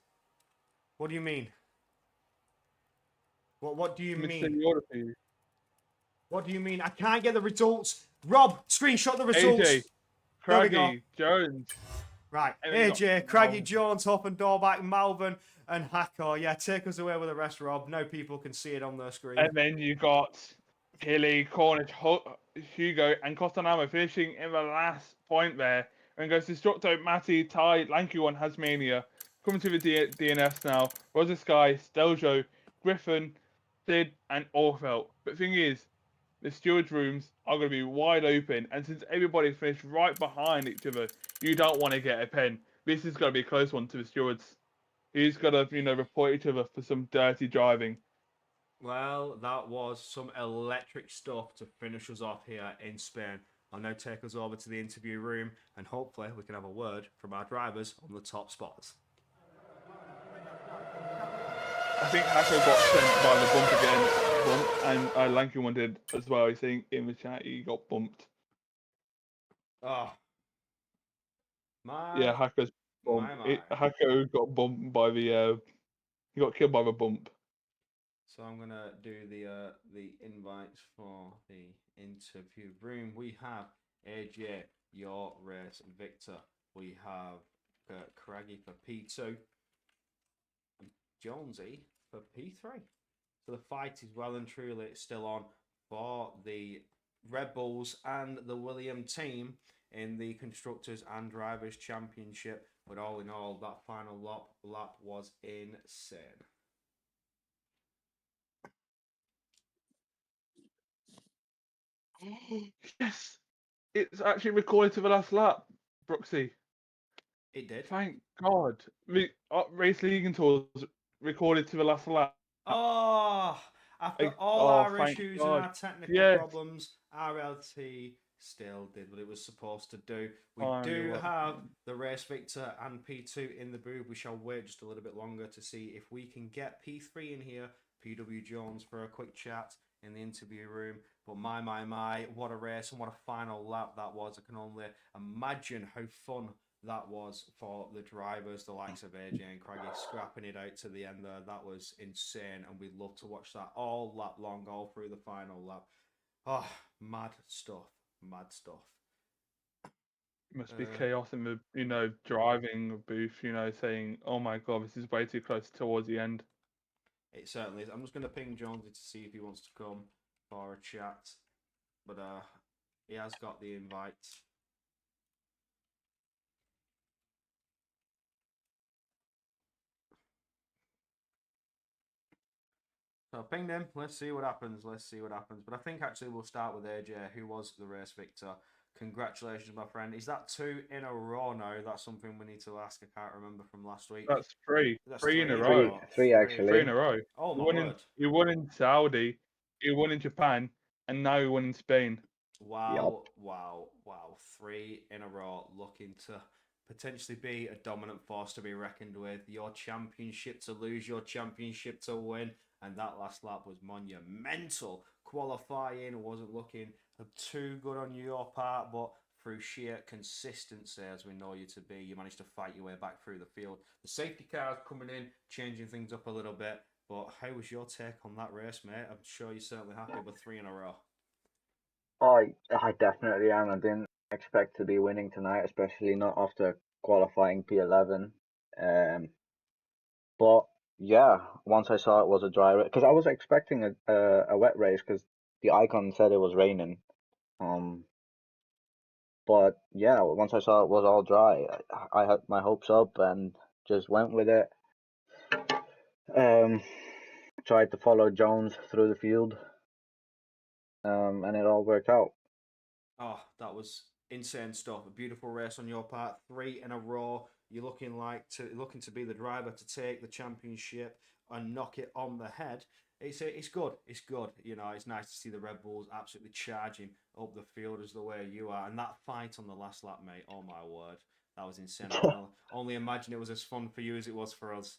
Speaker 4: What do you mean? What do you mean? What do you mean? I can't get the results. Rob, screenshot the results.
Speaker 2: AJ, Craggy, Jones.
Speaker 4: Right, AJ, Craggy, Jones, Hoffendorbach, Malvern, and Hacker. Yeah, take us away with the rest, Rob. Now people can see it on their screen.
Speaker 2: And then you got Hilly, Cornish, Hugo, and Costanamo finishing in the last point there. And goes Destructo, Matty, Ty, Lanky One, Hasmania. Coming to the DNS now. Roger Sky, Steljo, Griffin, did and all felt. But the thing is, the stewards' rooms are going to be wide open, and since everybody's finished right behind each other, you don't want to get a pen. This is going to be a close one to the stewards. Who's got to, report each other for some dirty driving.
Speaker 4: Well, that was some electric stuff to finish us off here in Spain. I'll now take us over to the interview room and hopefully we can have a word from our drivers on the top spots.
Speaker 2: I think Hacko got sent by the bump again, and Lanky one did as well. He's saying in the chat he got bumped.
Speaker 4: Oh, my,
Speaker 2: Yeah, Hacko's bumped. Hacko got bumped by the. He got killed by the bump.
Speaker 4: So I'm gonna do the invites for the interview room. We have AJ, your race Victor. We have Craggy for P2, and Jonesy for P3. So the fight is well and truly still on for the Red Bulls and the William team in the Constructors and Drivers Championship. But all in all, that final lap was insane.
Speaker 2: Yes, it's actually recorded to the last lap, Brooksy.
Speaker 4: It did.
Speaker 2: Thank God. The Race League and Tours recorded to the last lap.
Speaker 4: Oh, after all our
Speaker 2: thank
Speaker 4: issues
Speaker 2: God.
Speaker 4: and our technical
Speaker 2: Yes.
Speaker 4: problems, RLT still did what it was supposed to do. We
Speaker 2: Finally,
Speaker 4: do
Speaker 2: what
Speaker 4: have
Speaker 2: happened?
Speaker 4: the race Victor and P2 in the booth. We shall wait just a little bit longer to see if we can get P3 in here, PW Jones, for a quick chat in the interview room. But my, what a race and what a final lap that was. I can only imagine how fun that was for the drivers, the likes of AJ and Craggy scrapping it out to the end there. That was insane, and we'd love to watch that all lap long, all through the final lap. Oh, mad stuff.
Speaker 2: Must be chaos in the driving booth, saying, "Oh my God, this is way too close towards the end."
Speaker 4: It certainly is. I'm just going to ping Jonesy to see if he wants to come for a chat, but he has got the invite. So pinged him. Let's see what happens. But I think actually we'll start with AJ, who was the race victor. Congratulations, my friend. Is that 2 in a row now? That's something we need to ask. I can't remember from last week.
Speaker 2: That's three.
Speaker 4: That's
Speaker 2: Three in a
Speaker 3: Three,
Speaker 2: row.
Speaker 3: three actually.
Speaker 2: 3 in a row.
Speaker 4: Oh my word!
Speaker 2: You won in Saudi, you won in Japan, and now you won in Spain.
Speaker 4: Wow. 3 in a row, looking to potentially be a dominant force to be reckoned with. Your championship to lose, your championship to win. And that last lap was monumental. Qualifying wasn't looking too good on your part, but through sheer consistency, as we know you to be, you managed to fight your way back through the field. The safety cars coming in, changing things up a little bit. But how was your take on that race, mate? I'm sure you're certainly happy with 3 in a row.
Speaker 3: I definitely am. I didn't expect to be winning tonight, especially not after qualifying P11. But yeah, once I saw it was a dry race, because I was expecting a wet race because the icon said it was raining. But yeah, once I saw it was all dry, I had my hopes up and just went with it. Tried to follow Jones through the field, and it all worked out.
Speaker 4: Oh, that was insane stuff. A beautiful race on your part. 3 in a row. You're looking to be the driver to take the championship and knock it on the head. It's good. It's good. It's nice to see the Red Bulls absolutely charging up the field as the way you are. And that fight on the last lap, mate. Oh my word, that was insane. I can only imagine it was as fun for you as it was for us.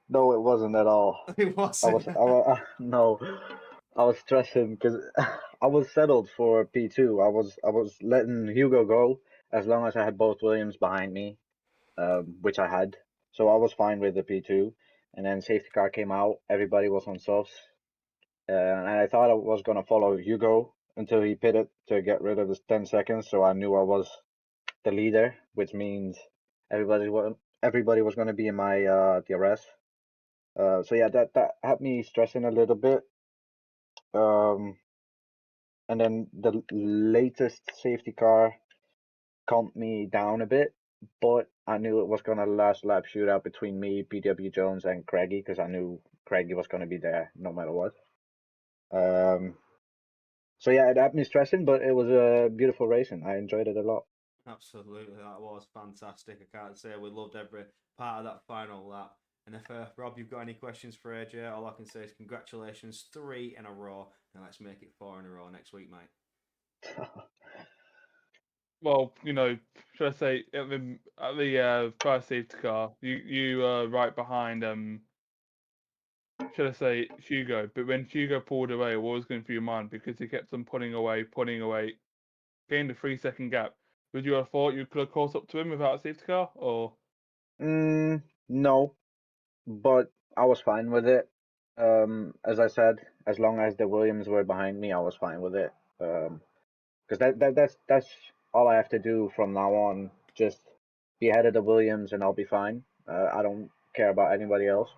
Speaker 3: No, it wasn't at all.
Speaker 4: It wasn't.
Speaker 3: No, I was stressing because I was settled for P2. I was letting Hugo go as long as I had both Williams behind me, which I had. So I was fine with the P2. And then safety car came out. Everybody was on softs, and I thought I was gonna follow Hugo until he pitted to get rid of the 10 seconds. So I knew I was the leader, which means everybody was gonna be in my DRS. So yeah, that had me stressing a little bit. And then the latest safety car calmed me down a bit but I knew it was gonna last lap shootout between me, PW Jones, and Craigie because I knew Craigie was gonna be there no matter what. So yeah, it had me stressing, but it was a beautiful racing. I enjoyed it a lot.
Speaker 4: Absolutely, that was fantastic. I can't say we loved every part of that final lap. And if Rob, you've got any questions for AJ, all I can say is congratulations, 3 in a row, and let's make it 4 in a row next week, mate.
Speaker 2: Well, should I say at the first safety car, you were right behind should I say Hugo? But when Hugo pulled away, what was going through your mind? Because he kept on pulling away, gained a 3 second gap. Would you have thought you could have caught up to him without a safety car, or?
Speaker 3: No, but I was fine with it. As I said, as long as the Williams were behind me, I was fine with it. Because that's all I have to do from now on. Just be ahead of the Williams, and I'll be fine. I don't care about anybody else.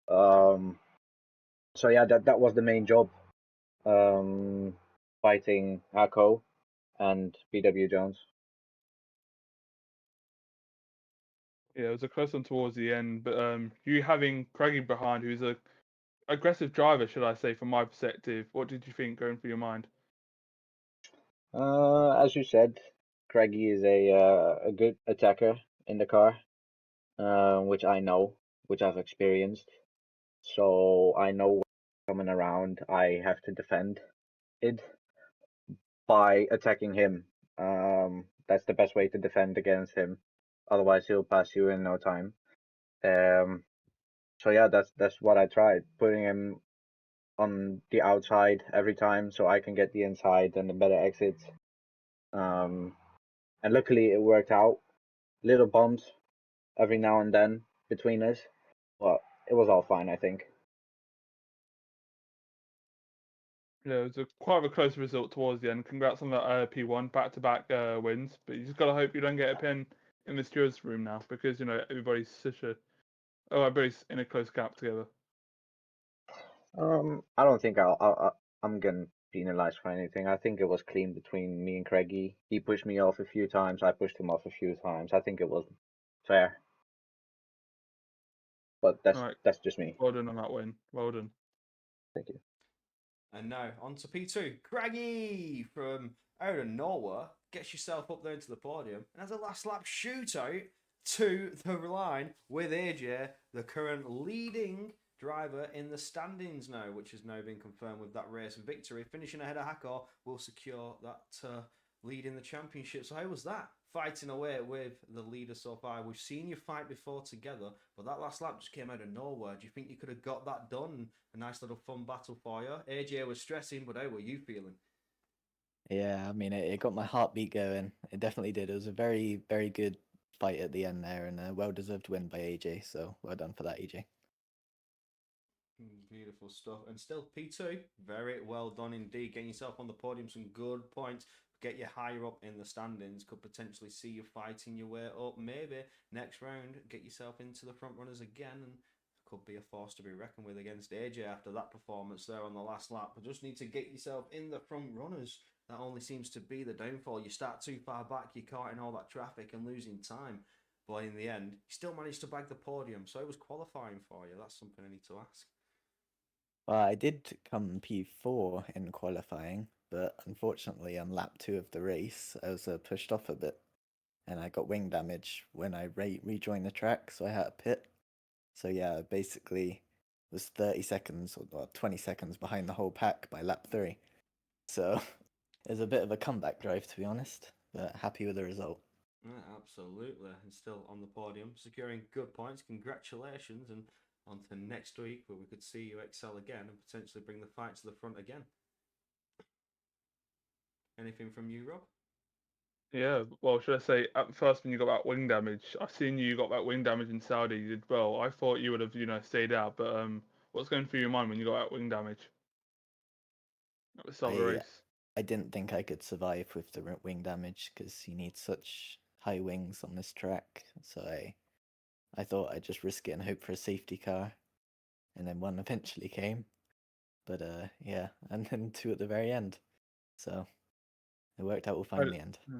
Speaker 3: So yeah, that was the main job. Fighting Hako and BW Jones.
Speaker 2: Yeah, it was a close one towards the end, but you having Craigie behind, who's a aggressive driver, should I say, from my perspective. What did you think going through your mind?
Speaker 3: As you said, Craigie is a good attacker in the car, which I know, which I've experienced. So I know when coming around, I have to defend it by attacking him. That's the best way to defend against him. Otherwise, he'll pass you in no time. Um, so yeah, that's what I tried, putting him on the outside every time, so I can get the inside and the better exits. Um, and luckily it worked out. Little bumps every now and then between us, but it was all fine, I think.
Speaker 2: Yeah, it was quite a close result towards the end. Congrats on that P1 back-to-back wins, but you just gotta hope you don't get a pin in the stewards room now because everybody's everybody's in a close gap together.
Speaker 3: I don't think I'm getting penalized for anything. I think it was clean between me and Craigie. He pushed me off a few times. I pushed him off a few times. I think it was fair, but
Speaker 2: All right,
Speaker 3: that's just me.
Speaker 2: well done on that win. Well done.
Speaker 3: Thank you.
Speaker 4: And now on to P2. Craigie from out of nowhere gets yourself up there into the podium and has a last lap shootout to the line with AJ, the current leading driver in the standings now, which has now been confirmed with that race victory. Finishing ahead of Hakor will secure that lead in the championship. So how was that? Fighting away with the leader so far. We've seen you fight before together, but that last lap just came out of nowhere. Do you think you could have got that done? A nice little fun battle for you. AJ was stressing, but how were you feeling?
Speaker 5: Yeah, I mean, it got my heartbeat going. It definitely did. It was a very, very good fight at the end there, and a well-deserved win by AJ. So well done for that, AJ.
Speaker 4: Beautiful stuff. And still P2, very well done indeed. Getting yourself on the podium, some good points. Get you higher up in the standings. Could potentially see you fighting your way up. Maybe next round, get yourself into the front runners again, and could be a force to be reckoned with against AJ after that performance there on the last lap. But just need to get yourself in the front runners. That only seems to be the downfall. You start too far back, you're caught in all that traffic and losing time. But in the end, you still managed to bag the podium. So it was qualifying for you. That's something I need to ask.
Speaker 5: Well, I did come P4 in qualifying, but unfortunately on lap 2 of the race, I was pushed off a bit, and I got wing damage when I rejoined the track, so I had to pit. So yeah, basically was 30 seconds or 20 seconds behind the whole pack by lap 3. So it was a bit of a comeback drive, to be honest, but happy with the result.
Speaker 4: Yeah, absolutely. And still on the podium, securing good points. Congratulations. And on to next week where we could see you excel again and potentially bring the fight to the front again. Anything from you, Rob?
Speaker 2: Yeah, well, should I say at first when you got that wing damage, I've seen you got that wing damage in Saudi. You did well. I thought you would have stayed out, but what's going through your mind when you got that wing damage at the start of the
Speaker 5: I
Speaker 2: race?
Speaker 5: I didn't think I could survive with the wing damage because you need such high wings on this track. So I thought I'd just risk it and hope for a safety car, and then one eventually came. But yeah, and then two at the very end. So it worked out all fine in the end.
Speaker 2: Yeah.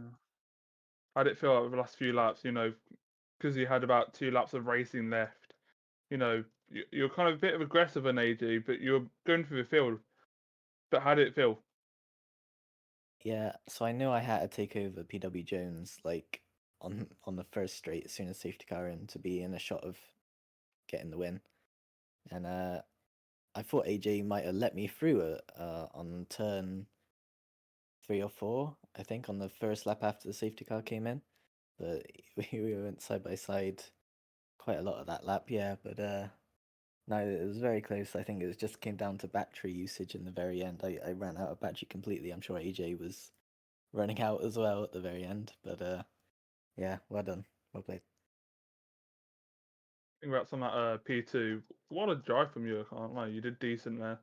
Speaker 2: How'd it feel over the last few laps? Because you had about 2 laps of racing left. You're kind of a bit of aggressive on AJ, but you're going through the field. But how did it feel?
Speaker 5: Yeah, so I knew I had to take over PW Jones like on the first straight as soon as safety car in to be in a shot of getting the win. And I thought AJ might have let me through on turn 3 or 4, I think, on the first lap after the safety car came in. But we went side by side quite a lot of that lap, yeah. But no, it was very close. I think it just came down to battery usage in the very end. I ran out of battery completely. I'm sure AJ was running out as well at the very end. But yeah, well done. Well played.
Speaker 2: Congrats on that P2. What a drive from you, I can't lie. You did decent there.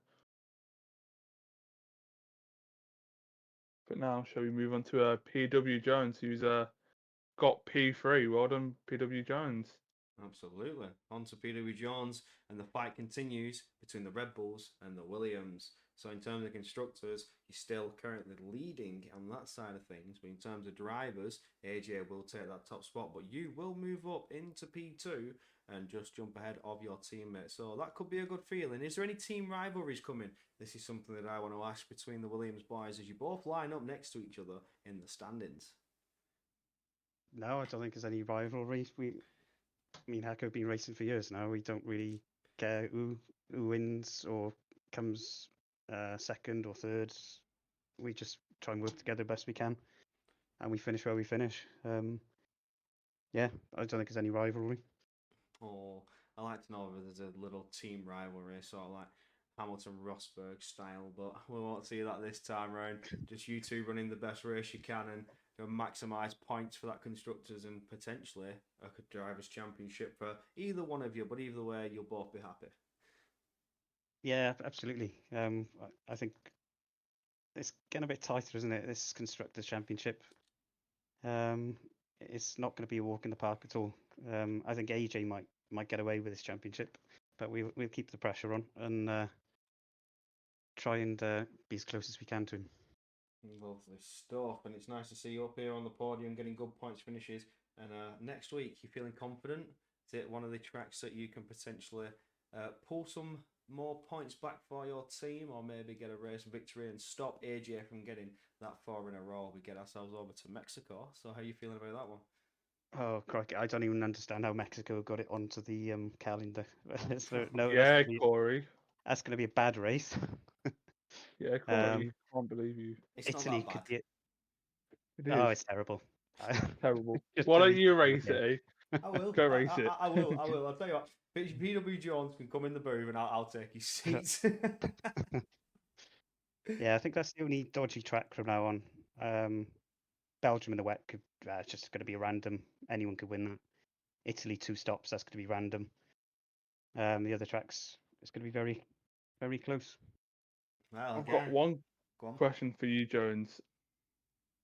Speaker 2: But now, shall we move on to PW Jones, who's got P3. Well done, PW Jones.
Speaker 4: Absolutely. On to Peter Jones, and the fight continues between the Red Bulls and the Williams. So in terms of constructors, he's still currently leading on that side of things. But in terms of drivers, AJ will take that top spot, but you will move up into P2 and just jump ahead of your teammates. So that could be a good feeling. Is there any team rivalries coming? This is something that I want to ask between the Williams boys as you both line up next to each other in the standings.
Speaker 6: No, I don't think there's any rivalry. Me and Hako have been racing for years now. We don't really care who wins or comes second or third. We just try and work together best we can, and we finish where we finish. Yeah, I don't think there's any rivalry.
Speaker 4: Or I like to know if there's a little team rivalry, sort of like Hamilton Rosberg style, but we won't see that this time round. Just you two running the best race you can and maximise points for that constructors and potentially a drivers' championship for either one of you. But either way, you'll both be happy.
Speaker 6: Yeah, absolutely. I think it's getting a bit tighter, isn't it? This constructors' championship. It's not going to be a walk in the park at all. I think AJ might get away with this championship, but we'll keep the pressure on and try and be as close as we can to him.
Speaker 4: Lovely stuff, and it's nice to see you up here on the podium getting good points finishes. And next week, you feeling confident? Is it one of the tracks that you can potentially pull some more points back for your team, or maybe get a race victory and stop AJ from getting that 4 in a row? We get ourselves over to Mexico. So how are you feeling about that one?
Speaker 6: Oh, crikey, I don't even understand how Mexico got it onto the calendar.
Speaker 2: Yeah, Corey.
Speaker 6: That's going to be a bad race.
Speaker 2: Yeah, Corey. Can't believe you.
Speaker 4: It's
Speaker 6: Italy
Speaker 4: not that
Speaker 6: could
Speaker 4: bad.
Speaker 6: be.
Speaker 2: It is.
Speaker 6: Oh, it's terrible.
Speaker 2: Terrible.
Speaker 6: Just
Speaker 2: Why don't
Speaker 6: delete
Speaker 2: you
Speaker 6: it from the
Speaker 2: race it,
Speaker 6: game.
Speaker 2: eh?
Speaker 4: I will.
Speaker 2: Go race it.
Speaker 4: I will. I'll tell you what. PW Jones can come in the booth and I'll take his seat.
Speaker 6: Yeah, I think that's the only dodgy track from now on. Belgium in the wet could it's just going to be random. Anyone could win that. Italy 2 stops. That's going to be random. The other tracks, it's going to be very, very close.
Speaker 4: Well,
Speaker 2: I've got one
Speaker 4: Go on.
Speaker 2: question for you, Jones.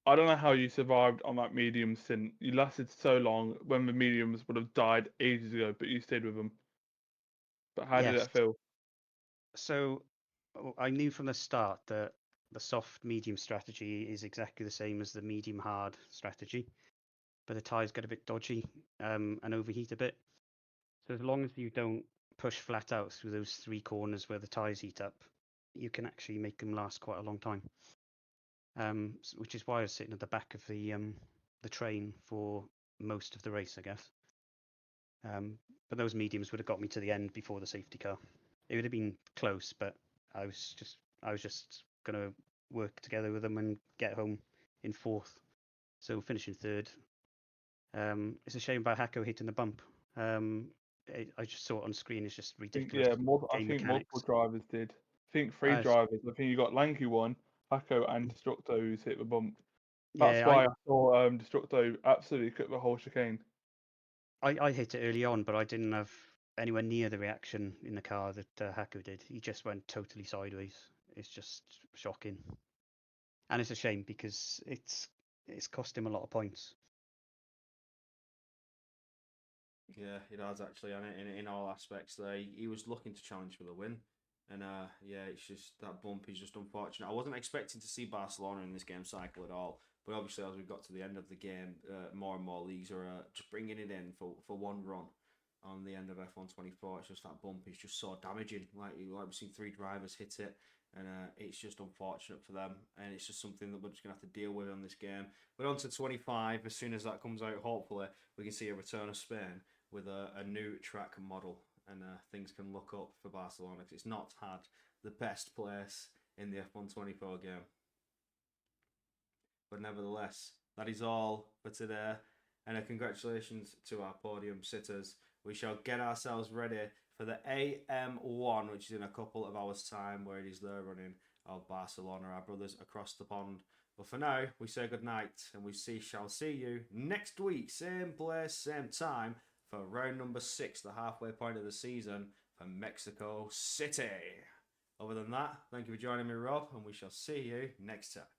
Speaker 2: I don't know how you survived on that medium stint. You lasted so long when the mediums would have died ages ago, but you stayed with them. But how did
Speaker 6: Yes.
Speaker 2: that feel?
Speaker 6: So I knew from the start that the soft medium strategy is exactly the same as the medium hard strategy, but the tyres get a bit dodgy and overheat a bit. So as long as you don't push flat out through those 3 corners where the tyres heat up, you can actually make them last quite a long time. Which is why I was sitting at the back of the train for most of the race, I guess. But those mediums would have got me to the end before the safety car. It would have been close, but I was just gonna work together with them and get home in 4th. So finishing 3rd. It's a shame about Hako hitting the bump. I just saw it on screen. It's just ridiculous.
Speaker 2: Yeah, I
Speaker 6: game
Speaker 2: think
Speaker 6: mechanics.
Speaker 2: multiple drivers did. I think 3 drivers. I think you got Lanky one, Hako, and Destructo who's hit the bump. That's
Speaker 6: Yeah,
Speaker 2: why I saw Destructo absolutely cut the whole chicane.
Speaker 6: I hit it early on, but I didn't have anywhere near the reaction in the car that Hako did. He just went totally sideways. It's just shocking, and it's a shame because it's cost him a lot of points.
Speaker 4: Yeah, it has actually, and in all aspects, there he was looking to challenge for the win, and yeah, it's just that bump is just unfortunate. I wasn't expecting to see Barcelona in this game cycle at all, But obviously, as we've got to the end of the game, more and more leagues are just bringing it in for one run on the end of F124. It's just that bump is just so damaging. Like we've seen 3 drivers hit it, and it's just unfortunate for them. And it's just something that we're just going to have to deal with on this game. But on to 25, as soon as that comes out, hopefully, we can see a return of Spain with a new track model. And things can look up for Barcelona, because it's not had the best place in the F124 game. But nevertheless, that is all for today. And congratulations to our podium sitters. We shall get ourselves ready for the AM1, which is in a couple of hours' time, where it is their running of Barcelona, our brothers across the pond. But for now, we say good night, and we shall see you next week, same place, same time, for round number 6, the halfway point of the season for Mexico City. Other than that, thank you for joining me, Rob, and we shall see you next time.